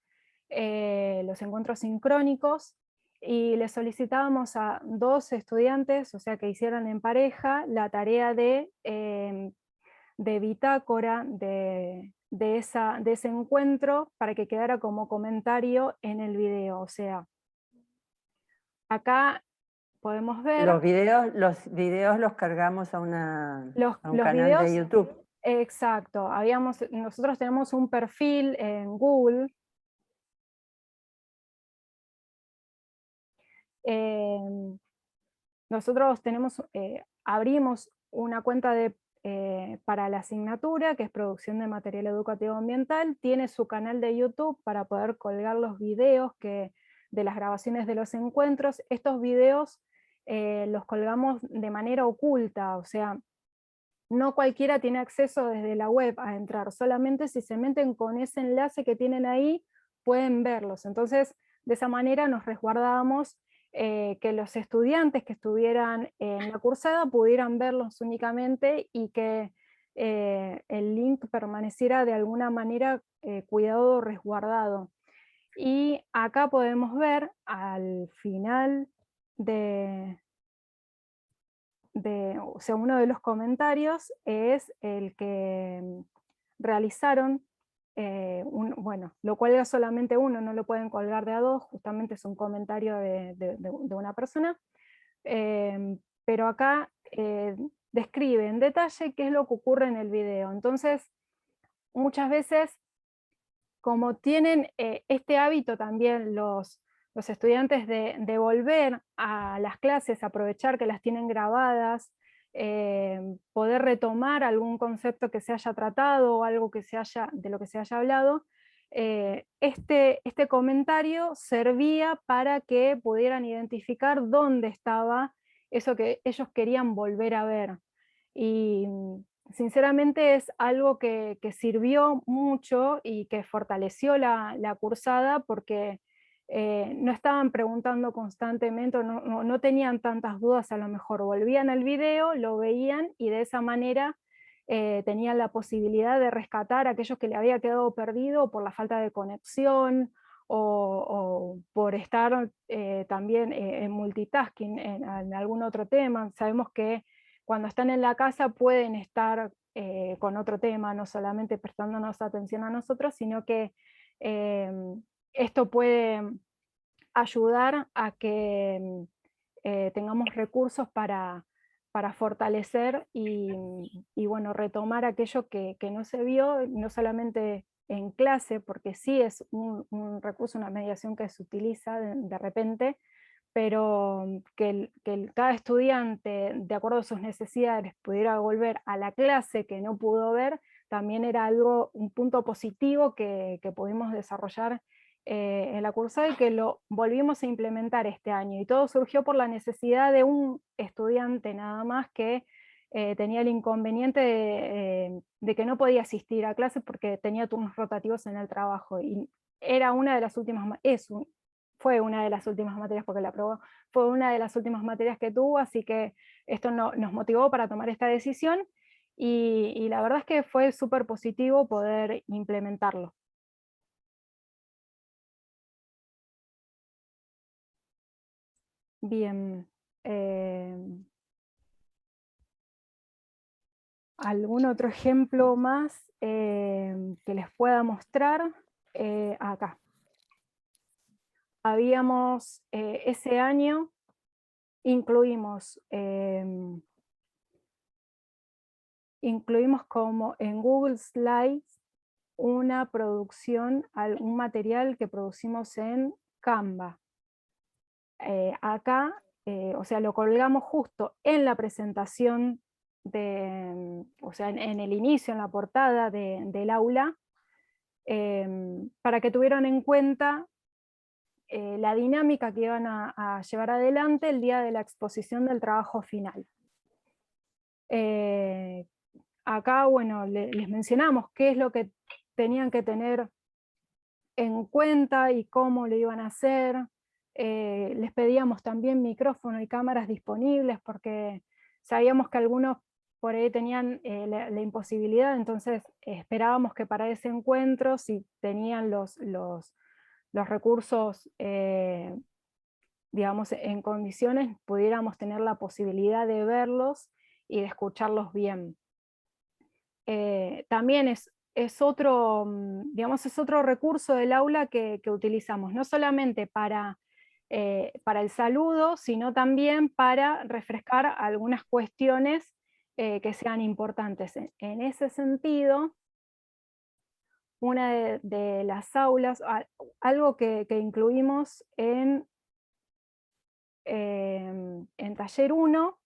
sincrónicos, y le solicitábamos a 2 estudiantes, o sea, que hicieran en pareja la tarea de bitácora de ese encuentro, para que quedara como comentario en el video. O sea, acá podemos ver Los videos los cargamos a un los canal de videos. YouTube. Exacto, nosotros tenemos un perfil en Google. Nosotros abrimos una cuenta para la asignatura, que es producción de material educativo ambiental. Tiene su canal de YouTube para poder colgar los videos de las grabaciones de los encuentros. Estos videos los colgamos de manera oculta, o sea, no cualquiera tiene acceso desde la web a entrar, solamente si se meten con ese enlace que tienen ahí, pueden verlos. Entonces, de esa manera nos resguardábamos que los estudiantes que estuvieran en la cursada pudieran verlos únicamente, y que el link permaneciera de alguna manera cuidado o resguardado. Y acá podemos ver al final o sea, uno de los comentarios es el que realizaron, bueno, lo cuelga solamente uno, no lo pueden colgar de a 2, justamente es un comentario de una persona, pero acá describe en detalle qué es lo que ocurre en el video. Entonces, muchas veces, como tienen este hábito también los estudiantes de volver a las clases, aprovechar que las tienen grabadas, poder retomar algún concepto que se haya tratado o algo de lo que se haya hablado, este comentario servía para que pudieran identificar dónde estaba eso que ellos querían volver a ver. Y sinceramente es algo que sirvió mucho y que fortaleció la cursada, porque no estaban preguntando constantemente, o no tenían tantas dudas. A lo mejor volvían al video, lo veían, y de esa manera tenían la posibilidad de rescatar a aquellos que le había quedado perdido por la falta de conexión, o por estar también en multitasking en algún otro tema. Sabemos que cuando están en la casa pueden estar con otro tema, no solamente prestándonos atención a nosotros, sino que esto puede ayudar a que tengamos recursos para fortalecer y bueno, retomar aquello que no se vio, no solamente en clase, porque sí es un recurso, una mediación que se utiliza de repente, pero que cada estudiante, de acuerdo a sus necesidades, pudiera volver a la clase que no pudo ver, también era un punto positivo que pudimos desarrollar en la cursada y que lo volvimos a implementar este año. Y todo surgió por la necesidad de un estudiante nada más que tenía el inconveniente de que no podía asistir a clases porque tenía turnos rotativos en el trabajo. Y era una de las últimas, fue una de las últimas materias, porque la aprobó, fue una de las últimas materias que tuvo, así que esto nos motivó para tomar esta decisión, y la verdad es que fue súper positivo poder implementarlo. Bien. ¿Algún otro ejemplo más que les pueda mostrar? Acá. Habíamos, ese año, incluimos como en Google Slides una producción, un material que producimos en Canva. Acá, o sea, lo colgamos justo en la presentación, o sea, en el inicio, en la portada del aula, para que tuvieran en cuenta la dinámica que iban a llevar adelante el día de la exposición del trabajo final. Acá, bueno, les mencionamos qué es lo que tenían que tener en cuenta y cómo lo iban a hacer. Les pedíamos también micrófono y cámaras disponibles porque sabíamos que algunos por ahí tenían la imposibilidad, entonces esperábamos que para ese encuentro, si tenían los recursos, digamos, en condiciones, pudiéramos tener la posibilidad de verlos y de escucharlos bien. También es otro, digamos, es otro recurso del aula que utilizamos, no solamente para el saludo, sino también para refrescar algunas cuestiones que sean importantes. En ese sentido, una de las aulas, algo que incluimos en taller 1,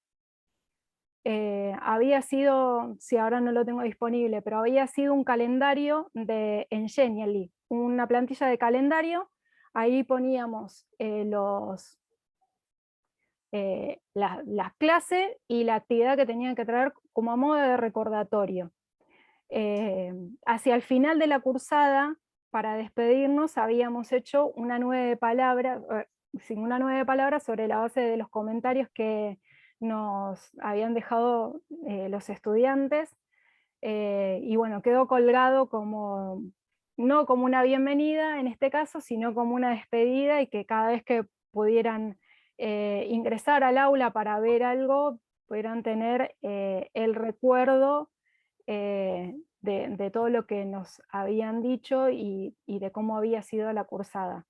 había sido, si ahora no lo tengo disponible, pero había sido un calendario en Genially, una plantilla de calendario. Ahí poníamos las clases y la actividad que tenían que traer como a modo de recordatorio. Hacia el final de la cursada, para despedirnos, habíamos hecho una 9 palabras sobre la base de los comentarios que nos habían dejado los estudiantes, y bueno, quedó colgado como, no como una bienvenida en este caso, sino como una despedida, y que cada vez que pudieran ingresar al aula para ver algo, pudieran tener el recuerdo de todo lo que nos habían dicho y de cómo había sido la cursada.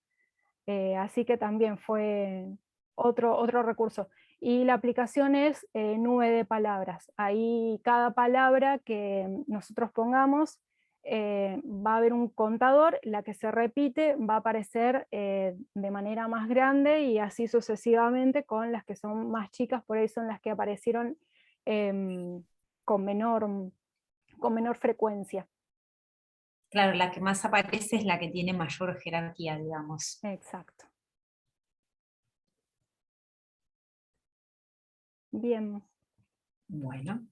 Así que también fue otro recurso. Y la aplicación es nube de palabras. Ahí cada palabra que nosotros pongamos va a haber un contador, la que se repite va a aparecer de manera más grande, y así sucesivamente con las que son más chicas, por ahí son las que aparecieron con menor frecuencia. Claro, la que más aparece es la que tiene mayor jerarquía, digamos. Exacto. Bien. Bueno.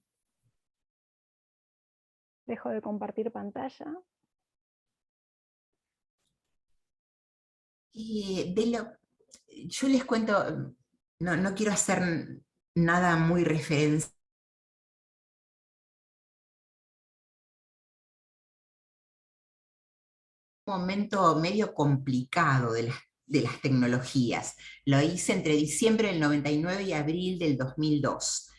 Dejo de compartir pantalla. Yo les cuento, no quiero hacer nada muy referencia. Un momento medio complicado de las tecnologías. Lo hice entre diciembre del 99 y abril del 2002.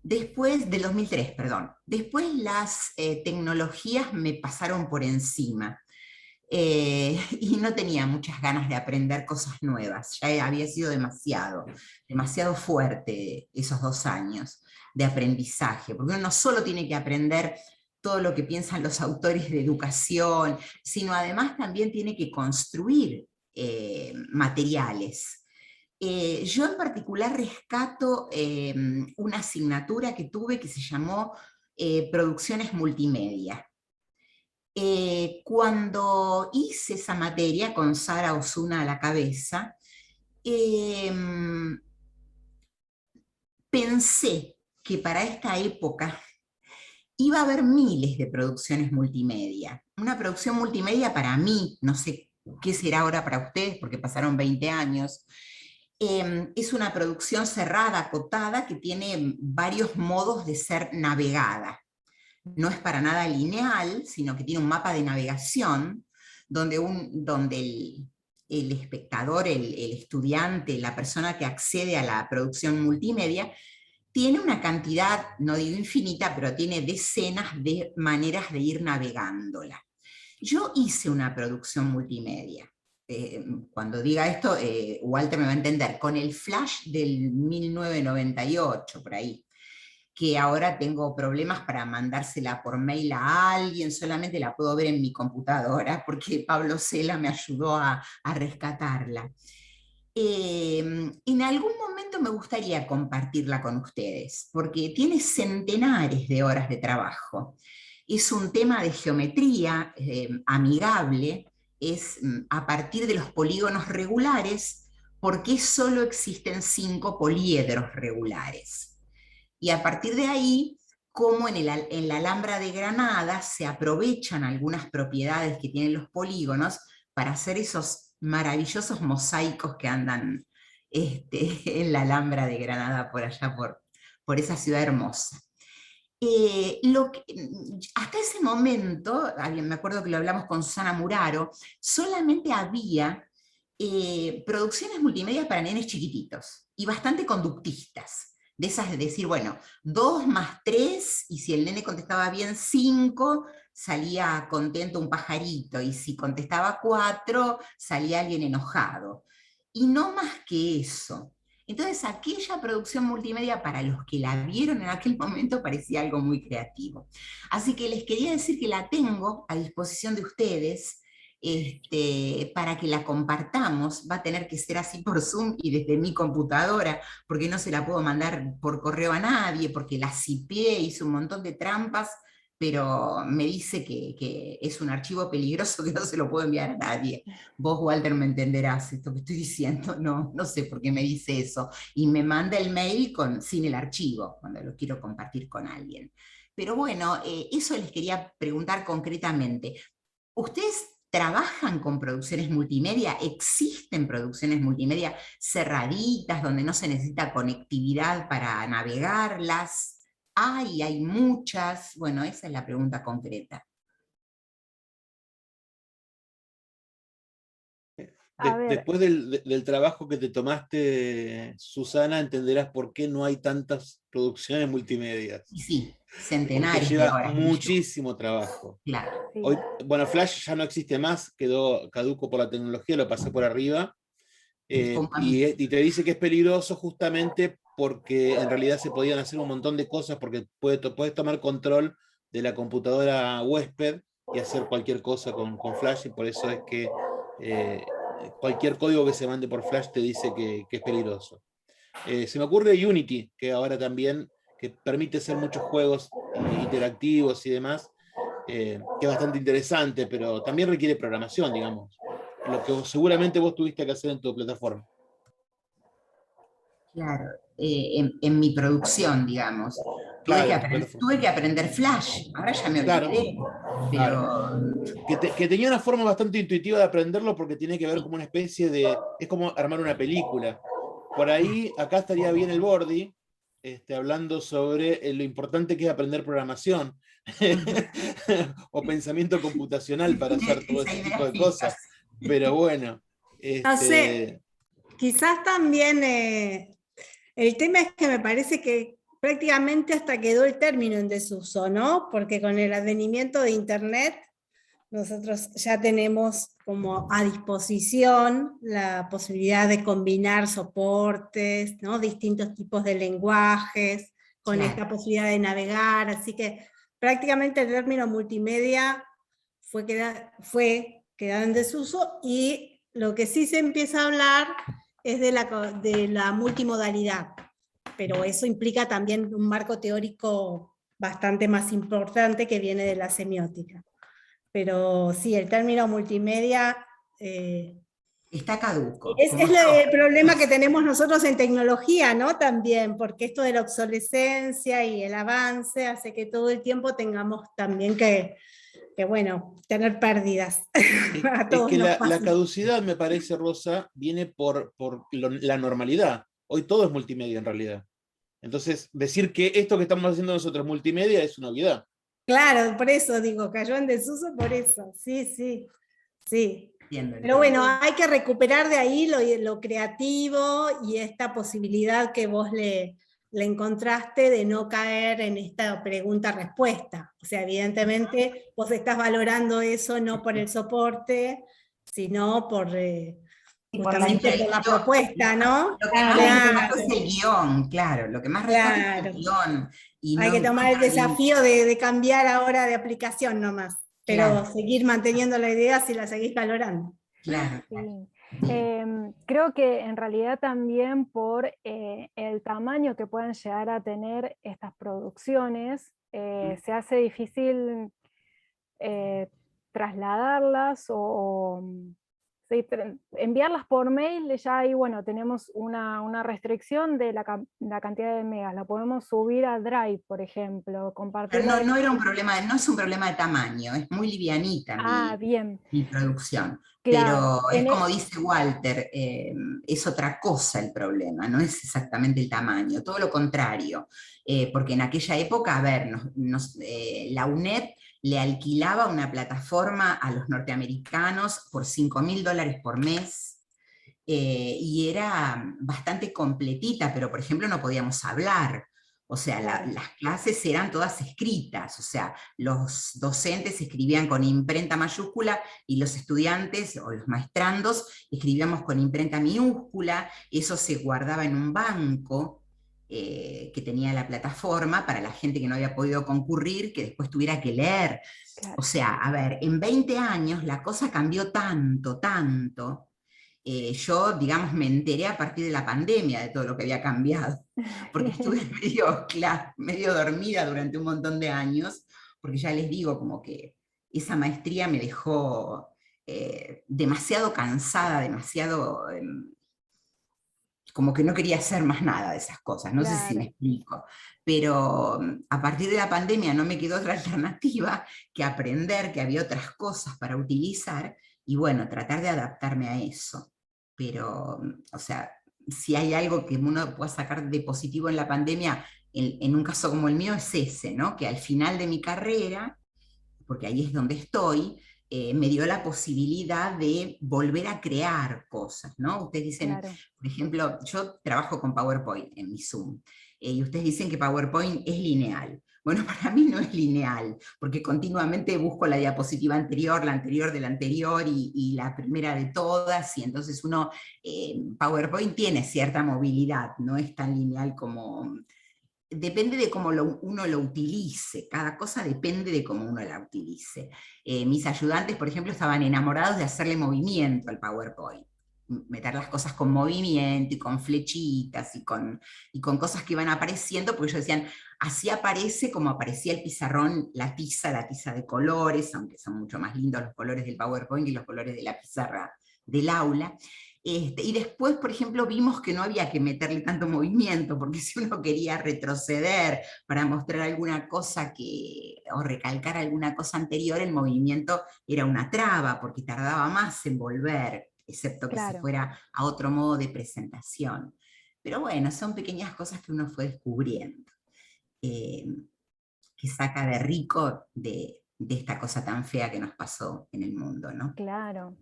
Después, del 2003, perdón. Después las tecnologías me pasaron por encima. y no tenía muchas ganas de aprender cosas nuevas, ya había sido demasiado fuerte esos 2 años de aprendizaje, porque uno no solo tiene que aprender todo lo que piensan los autores de educación, sino además también tiene que construir materiales. Yo en particular rescato una asignatura que tuve que se llamó Producciones Multimedia. Cuando hice esa materia con Sara Osuna a la cabeza, pensé que para esta época iba a haber miles de producciones multimedia. Una producción multimedia para mí, no sé qué será ahora para ustedes, porque pasaron 20 años, es una producción cerrada, acotada, que tiene varios modos de ser navegada. No es para nada lineal, sino que tiene un mapa de navegación, donde el espectador, el estudiante, la persona que accede a la producción multimedia, tiene una cantidad, no digo infinita, pero tiene decenas de maneras de ir navegándola. Yo hice una producción multimedia. Cuando diga esto, Walter me va a entender, con el Flash del 1998, por ahí, que ahora tengo problemas para mandársela por mail a alguien, solamente la puedo ver en mi computadora, porque Pablo Cela me ayudó a rescatarla. En algún momento me gustaría compartirla con ustedes, porque tiene centenares de horas de trabajo. Es un tema de geometría amigable, es a partir de los polígonos regulares, porque solo existen 5 poliedros regulares. Y a partir de ahí, cómo en la Alhambra de Granada se aprovechan algunas propiedades que tienen los polígonos para hacer esos maravillosos mosaicos que andan en la Alhambra de Granada, por allá, por esa ciudad hermosa. Hasta ese momento, me acuerdo que lo hablamos con Susana Muraro, solamente había producciones multimedia para nenes chiquititos y bastante conductistas, de esas de decir, bueno, 2 más 3, y si el nene contestaba bien 5, salía contento un pajarito, y si contestaba 4, salía alguien enojado. Y no más que eso. Entonces aquella producción multimedia, para los que la vieron en aquel momento, parecía algo muy creativo. Así que les quería decir que la tengo a disposición de ustedes, para que la compartamos. Va a tener que ser así por Zoom y desde mi computadora, porque no se la puedo mandar por correo a nadie, porque la cipié, hice un montón de trampas, pero me dice que es un archivo peligroso, que no se lo puedo enviar a nadie. Vos, Walter, me entenderás esto que estoy diciendo, no sé por qué me dice eso, y me manda el mail sin el archivo, cuando lo quiero compartir con alguien. Pero bueno, eso les quería preguntar concretamente. ¿Ustedes trabajan con producciones multimedia? ¿Existen producciones multimedia cerraditas, donde no se necesita conectividad para navegarlas? Hay muchas. Bueno, esa es la pregunta concreta. Después del trabajo que te tomaste, Susana, entenderás por qué no hay tantas producciones multimedia. Sí, centenares porque lleva de horas. muchísimo trabajo. Claro. Hoy, bueno, Flash ya no existe más, quedó caduco por la tecnología, lo pasé por arriba. Y te dice que es peligroso justamente porque en realidad se podían hacer un montón de cosas, porque puedes tomar control de la computadora huésped y hacer cualquier cosa con Flash, y por eso es que cualquier código que se mande por Flash te dice que es peligroso. Se me ocurre Unity, que ahora también que permite hacer muchos juegos interactivos y demás, que es bastante interesante, pero también requiere programación, digamos. Lo que seguramente vos tuviste que hacer en tu plataforma. Claro, en mi producción, digamos. Tuve que aprender Flash, ahora ya me olvidé. Claro. Que tenía una forma bastante intuitiva de aprenderlo, porque tiene que ver como una especie de... Es como armar una película. Por ahí, acá estaría bien el Bordi, hablando sobre lo importante que es aprender programación o pensamiento computacional para hacer todo ese tipo de cosas. Pero bueno. No sé, quizás también el tema es que me parece que prácticamente hasta quedó el término en desuso, ¿no? Porque con el advenimiento de Internet nosotros ya tenemos como a disposición la posibilidad de combinar soportes, ¿no? Distintos tipos de lenguajes, con Claro. esta posibilidad de navegar, así que prácticamente el término multimedia fue quedando en desuso, y lo que sí se empieza a hablar es de la multimodalidad, pero eso implica también un marco teórico bastante más importante que viene de la semiótica. Pero sí, el término multimedia Está caduco. es como el todo. problema que tenemos nosotros en tecnología, ¿no? También, porque esto de la obsolescencia y el avance hace que todo el tiempo tengamos también que bueno, tener pérdidas. A Es todos que nos la pasa. caducidad, me parece, Rosa, viene por la normalidad. Hoy todo es multimedia en realidad. Entonces, decir que esto que estamos haciendo nosotros multimedia es una obviedad. Claro, por eso digo, cayó en desuso por eso. Sí, sí, sí. Entiendo, Pero bueno, entiendo. hay que recuperar de ahí lo creativo y esta posibilidad que vos le encontraste de no caer en esta pregunta-respuesta. O sea, evidentemente vos estás valorando eso no por el soporte, sino por justamente por la propuesta, ¿no? Lo que más rescato es el guión, claro, lo que más rescato es Claro. el guión. Y Hay no que tomar el encuentro desafío de cambiar ahora de aplicación nomás, pero Claro. seguir manteniendo la idea si la seguís valorando. Claro, Sí. bien. Creo que en realidad también por el tamaño que pueden llegar a tener estas producciones, se hace difícil trasladarlas sí, enviarlas por mail. Ya ahí, bueno, tenemos una restricción de la cantidad de megas. La podemos subir a Drive, por ejemplo, Pero compartirla. no era un problema, no es un problema de tamaño, es muy livianita Ah, bien. mi producción. Claro. Pero es como dice Walter, es otra cosa el problema, no es exactamente el tamaño, todo lo contrario. Porque en aquella época, a ver, la UNED le alquilaba una plataforma a los norteamericanos por $5.000 por mes, y era bastante completita, pero por ejemplo no podíamos hablar. O sea, las clases eran todas escritas, o sea, los docentes escribían con imprenta mayúscula y los estudiantes o los maestrandos escribíamos con imprenta minúscula. Eso se guardaba en un banco que tenía la plataforma para la gente que no había podido concurrir, que después tuviera que leer. Claro. O sea, a ver, en 20 años la cosa cambió tanto, tanto. Yo, digamos, me enteré a partir de la pandemia de todo lo que había cambiado, porque estuve medio dormida durante un montón de años, porque ya les digo, como que esa maestría me dejó demasiado cansada, demasiado, como que no quería hacer más nada de esas cosas, no sé si me explico, pero a partir de la pandemia no me quedó otra alternativa que aprender que había otras cosas para utilizar, y bueno, tratar de adaptarme a eso. Pero, o sea, si hay algo que uno pueda sacar de positivo en la pandemia, en un caso como el mío, es ese, ¿no? Que al final de mi carrera, porque ahí es donde estoy, me dio la posibilidad de volver a crear cosas, ¿no? Ustedes dicen, Claro. por ejemplo, yo trabajo con PowerPoint en mi Zoom, y ustedes dicen que PowerPoint es lineal. Bueno, para mí no es lineal, porque continuamente busco la diapositiva anterior, la anterior de la anterior y la primera de todas, y entonces PowerPoint tiene cierta movilidad, no es tan lineal como... Depende de cómo uno lo utilice, cada cosa depende de cómo uno la utilice. Mis ayudantes, por ejemplo, estaban enamorados de hacerle movimiento al PowerPoint, meter las cosas con movimiento y con flechitas y con cosas que iban apareciendo, porque ellos decían, así aparece como aparecía el pizarrón, la tiza de colores, aunque son mucho más lindos los colores del PowerPoint y los colores de la pizarra del aula. Y después, por ejemplo, vimos que no había que meterle tanto movimiento, porque si uno quería retroceder para mostrar alguna cosa o recalcar alguna cosa anterior, el movimiento era una traba, porque tardaba más en volver, excepto que se fuera a otro modo de presentación. Pero bueno, son pequeñas cosas que uno fue descubriendo, que saca de rico de esta cosa tan fea que nos pasó en el mundo, ¿no? Claro.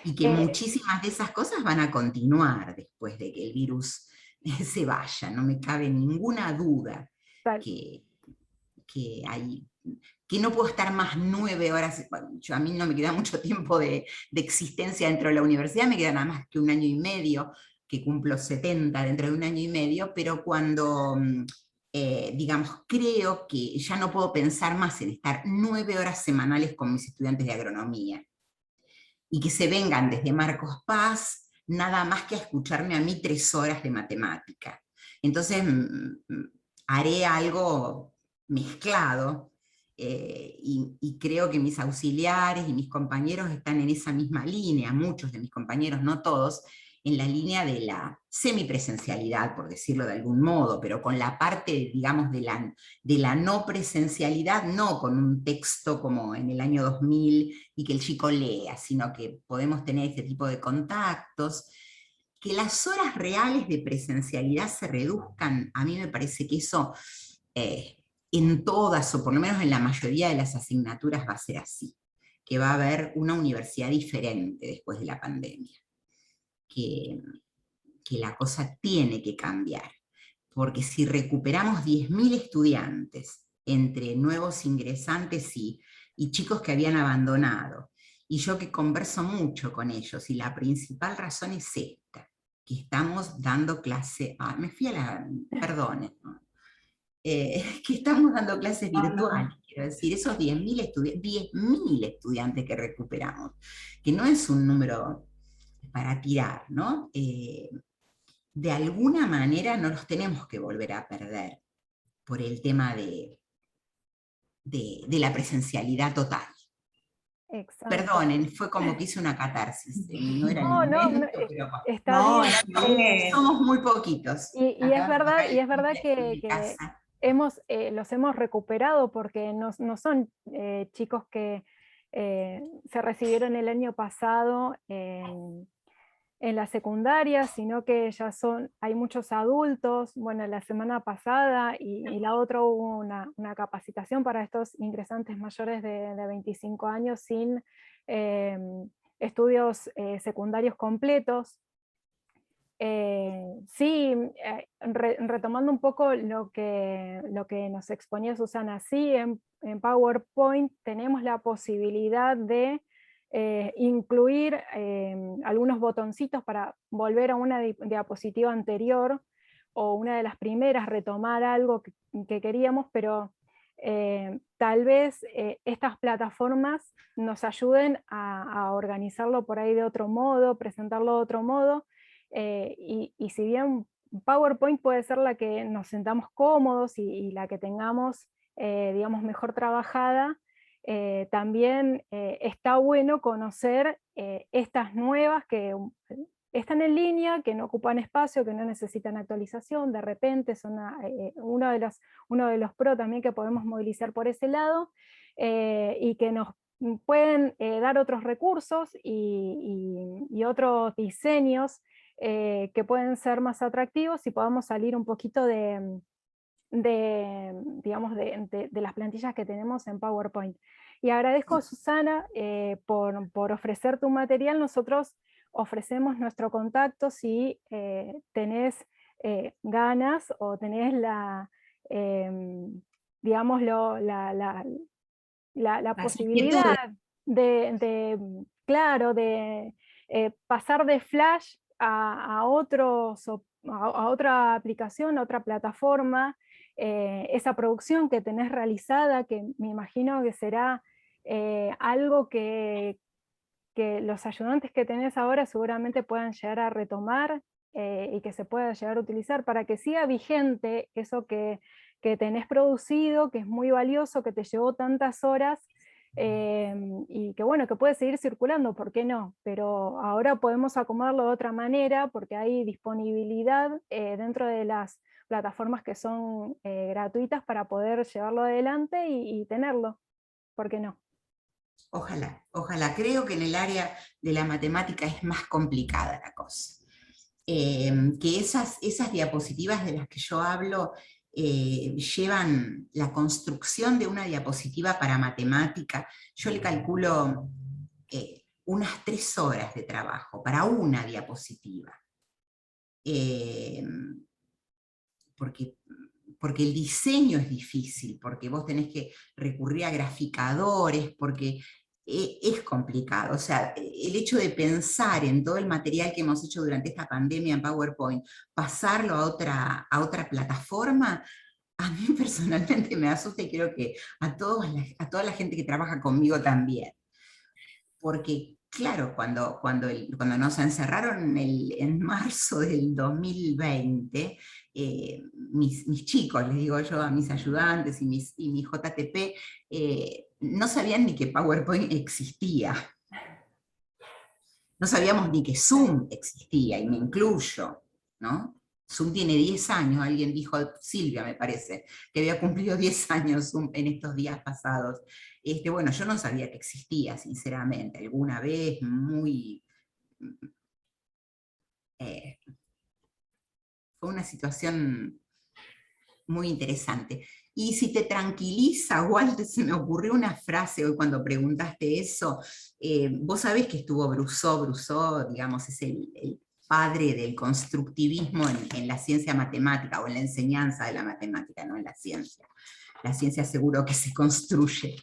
Y que muchísimas de esas cosas van a continuar después de que el virus se vaya, no me cabe ninguna duda que hay que no puedo estar más 9 horas, bueno, a mí no me queda mucho tiempo de existencia dentro de la universidad, me queda nada más que 1 año y medio, que cumplo 70 dentro de 1 año y medio, pero cuando, digamos, creo que ya no puedo pensar más en estar 9 horas semanales con mis estudiantes de agronomía, y que se vengan desde Marcos Paz, nada más que a escucharme a mí 3 horas de matemática. Entonces haré algo mezclado, y creo que mis auxiliares y mis compañeros están en esa misma línea, muchos de mis compañeros, no todos, en la línea de la semipresencialidad, por decirlo de algún modo, pero con la parte, digamos, de la no presencialidad, no con un texto como en el año 2000 y que el chico lea, sino que podemos tener este tipo de contactos. Que las horas reales de presencialidad se reduzcan, a mí me parece que eso en todas, o por lo menos en la mayoría de las asignaturas va a ser así, que va a haber una universidad diferente después de la pandemia, que la cosa tiene que cambiar, porque si recuperamos 10.000 estudiantes entre nuevos ingresantes y chicos que habían abandonado, y yo que converso mucho con ellos, y la principal razón es esta, que estamos dando clase, me fui a la, perdone, ¿no? Que estamos dando clases virtuales, quiero decir, esos 10.000 estudiantes que recuperamos, que no es un número para tirar, ¿no? De alguna manera no los tenemos que volver a perder por el tema de la presencialidad total. Exacto. Perdonen, fue como que hice una catarsis, no era el momento, pero está bien. Somos muy poquitos. Y es verdad que los hemos recuperado, porque no son chicos que se recibieron el año pasado en la secundaria, sino que ya hay muchos adultos. Bueno, la semana pasada y la otra hubo una capacitación para estos ingresantes mayores de 25 años sin estudios secundarios completos. Retomando un poco lo que nos exponía Susana, sí, en PowerPoint tenemos la posibilidad de incluir algunos botoncitos para volver a una diapositiva anterior, o una de las primeras, retomar algo que queríamos, pero tal vez estas plataformas nos ayuden a organizarlo por ahí de otro modo, presentarlo de otro modo. Y si bien PowerPoint puede ser la que nos sentamos cómodos y la que tengamos, digamos, mejor trabajada, también está bueno conocer estas nuevas que están en línea, que no ocupan espacio, que no necesitan actualización, de repente son uno de los pro también que podemos movilizar por ese lado, y que nos pueden dar otros recursos y otros diseños que pueden ser más atractivos, y podamos salir un poquito digamos, de las plantillas que tenemos en PowerPoint. Y agradezco a Susana por ofrecer tu material. Nosotros ofrecemos nuestro contacto si tenés ganas, o tenés digamos, la posibilidad de pasar de Flash a otra aplicación, a otra plataforma, esa producción que tenés realizada, que me imagino que será algo que los ayudantes que tenés ahora seguramente puedan llegar a retomar, y que se pueda llegar a utilizar para que siga vigente eso que tenés producido, que es muy valioso, que te llevó tantas horas, y que bueno, que puede seguir circulando, ¿por qué no? Pero ahora podemos acomodarlo de otra manera, porque hay disponibilidad dentro de las plataformas que son gratuitas para poder llevarlo adelante y tenerlo, ¿por qué no? Ojalá, ojalá. Creo que en el área de la matemática es más complicada la cosa. Que esas diapositivas de las que yo hablo llevan la construcción de una diapositiva para matemática. Yo le calculo unas 3 horas de trabajo para una diapositiva. Porque porque el diseño es difícil, porque vos tenés que recurrir a graficadores, porque es complicado. O sea, el hecho de pensar en todo el material que hemos hecho durante esta pandemia en PowerPoint, pasarlo a otra plataforma, a mí personalmente me asusta y creo que a toda la gente que trabaja conmigo también. Porque, claro, cuando nos encerraron en marzo del 2020, mis chicos, les digo yo, a mis ayudantes y mis JTP, no sabían ni que PowerPoint existía. No sabíamos ni que Zoom existía, y me incluyo, ¿no? Zoom tiene 10 años, alguien dijo, Silvia me parece, que había cumplido 10 años Zoom en estos días pasados. Bueno, yo no sabía que existía, sinceramente, alguna vez fue una situación muy interesante. Y si te tranquiliza, Walter, se me ocurrió una frase hoy cuando preguntaste eso. Vos sabés que estuvo Brousseau, digamos, es el padre del constructivismo en la ciencia matemática, o en la enseñanza de la matemática, no en la ciencia. La ciencia seguro que se construye.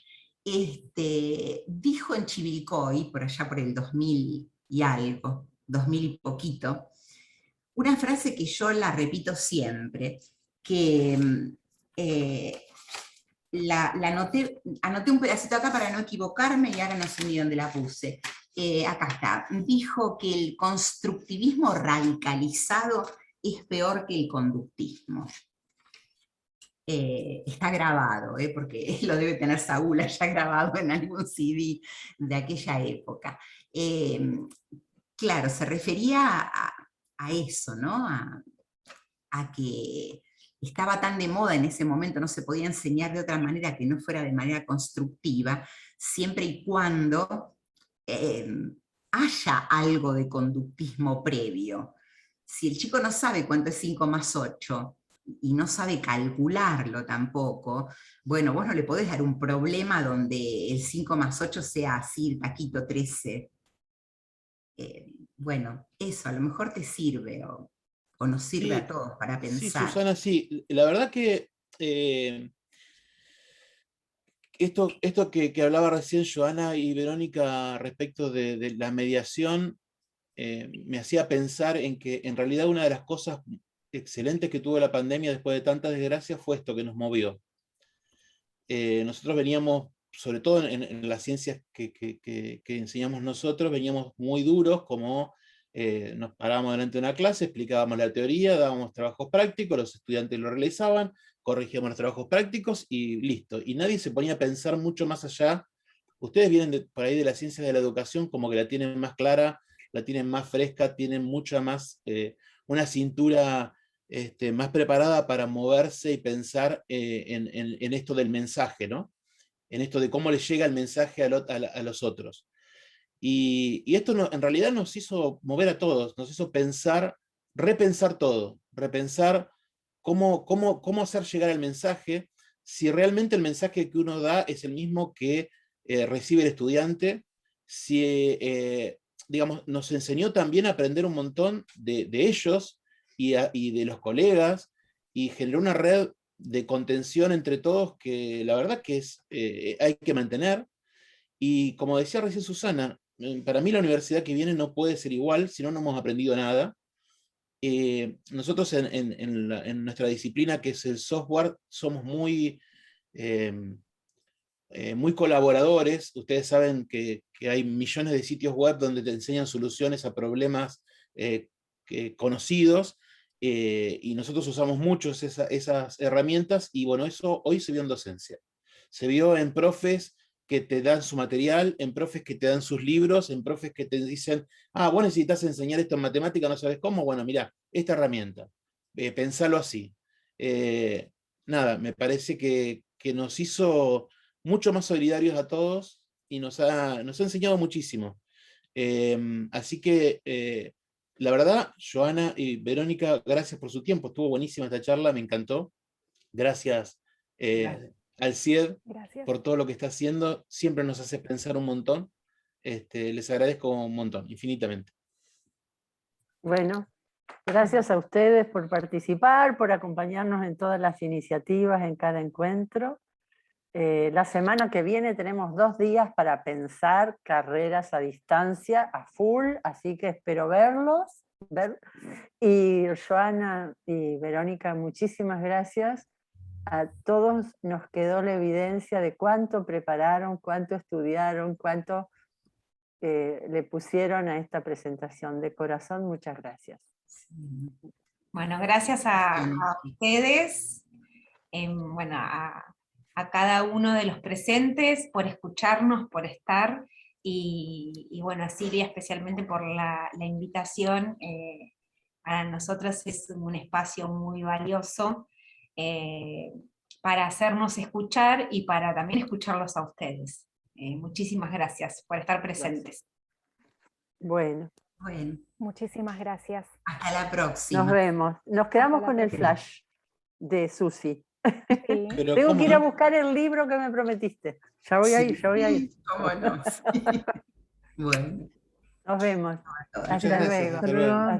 Dijo en Chivilcoy, por allá por el 2000 y algo, 2000 y poquito, una frase que yo la repito siempre, que anoté un pedacito acá para no equivocarme y ahora no sé ni dónde la puse. Acá está. Dijo que el constructivismo radicalizado es peor que el conductismo. Está grabado, porque lo debe tener Saúl ya grabado en algún CD de aquella época. Claro, se refería a eso, ¿no? A que estaba tan de moda en ese momento, no se podía enseñar de otra manera que no fuera de manera constructiva, siempre y cuando haya algo de conductismo previo. Si el chico no sabe cuánto es 5 más 8, y no sabe calcularlo tampoco, bueno, vos no le podés dar un problema donde el 5 más 8 sea así, taquito 13. Bueno, eso a lo mejor te sirve, o nos sirve Sí, a todos para sí, pensar. Susana, sí. La verdad que esto que hablaba recién Joana y Verónica respecto de la mediación, me hacía pensar en que en realidad una de las cosas excelentes que tuvo la pandemia después de tantas desgracias fue esto que nos movió. Nosotros veníamos, sobre todo en las ciencias que enseñamos nosotros, veníamos muy duros, como nos parábamos delante de una clase, explicábamos la teoría, dábamos trabajos prácticos, los estudiantes lo realizaban, corregíamos los trabajos prácticos y listo. Y nadie se ponía a pensar mucho más allá. Ustedes vienen por ahí de la ciencia de la educación, como que la tienen más clara, la tienen más fresca, tienen mucha más, una cintura más preparada para moverse y pensar en esto del mensaje, ¿no? En esto de cómo le llega el mensaje a los otros. Y esto en realidad nos hizo mover a todos, nos hizo pensar, repensar todo, repensar cómo hacer llegar el mensaje, si realmente el mensaje que uno da es el mismo que recibe el estudiante, si, digamos, nos enseñó también a aprender un montón de ellos y de los colegas, y generó una red de contención entre todos que la verdad que hay que mantener. Y como decía recién Susana, para mí la universidad que viene no puede ser igual, si no, no hemos aprendido nada. Nosotros en nuestra disciplina, que es el software, somos muy colaboradores. Ustedes saben que hay millones de sitios web donde te enseñan soluciones a problemas conocidos, y nosotros usamos mucho esas herramientas, y bueno, eso hoy se vio en docencia. Se vio en profes que te dan su material, en profes que te dan sus libros, en profes que te dicen, vos necesitas enseñar esto en matemática, no sabes cómo, bueno, mira, esta herramienta, pensalo así. Nada, me parece que nos hizo mucho más solidarios a todos, y nos ha enseñado muchísimo. Así que, la verdad, Joana y Verónica, gracias por su tiempo, estuvo buenísima esta charla, me encantó. Gracias al CIED Gracias. por todo lo que está haciendo, siempre nos hace pensar un montón. Les agradezco un montón, infinitamente. Bueno, Gracias a ustedes por participar, por acompañarnos en todas las iniciativas, en cada encuentro. La semana que viene tenemos 2 días para pensar carreras a distancia a full, así que espero verlos. Y Joana y Verónica, muchísimas gracias. A todos nos quedó la evidencia de cuánto prepararon, cuánto estudiaron, cuánto le pusieron a esta presentación. De corazón, muchas gracias. Bueno, gracias a ustedes, bueno, a cada uno de los presentes por escucharnos, por estar, y bueno, a Silvia especialmente por la invitación. Para nosotros es un espacio muy valioso para hacernos escuchar y para también escucharlos a ustedes. Muchísimas gracias por estar presentes. Bueno. Bueno, Muchísimas gracias. hasta la próxima. Nos vemos. Nos quedamos Hasta la con el próxima. flash de Susi. Sí. Pero Tengo ¿cómo que ir a no? buscar el libro que me prometiste. Ya voy a ir, ya voy a ir. ¿Cómo no? Sí. Bueno. Nos vemos. Muchas Hasta gracias, luego. hasta luego.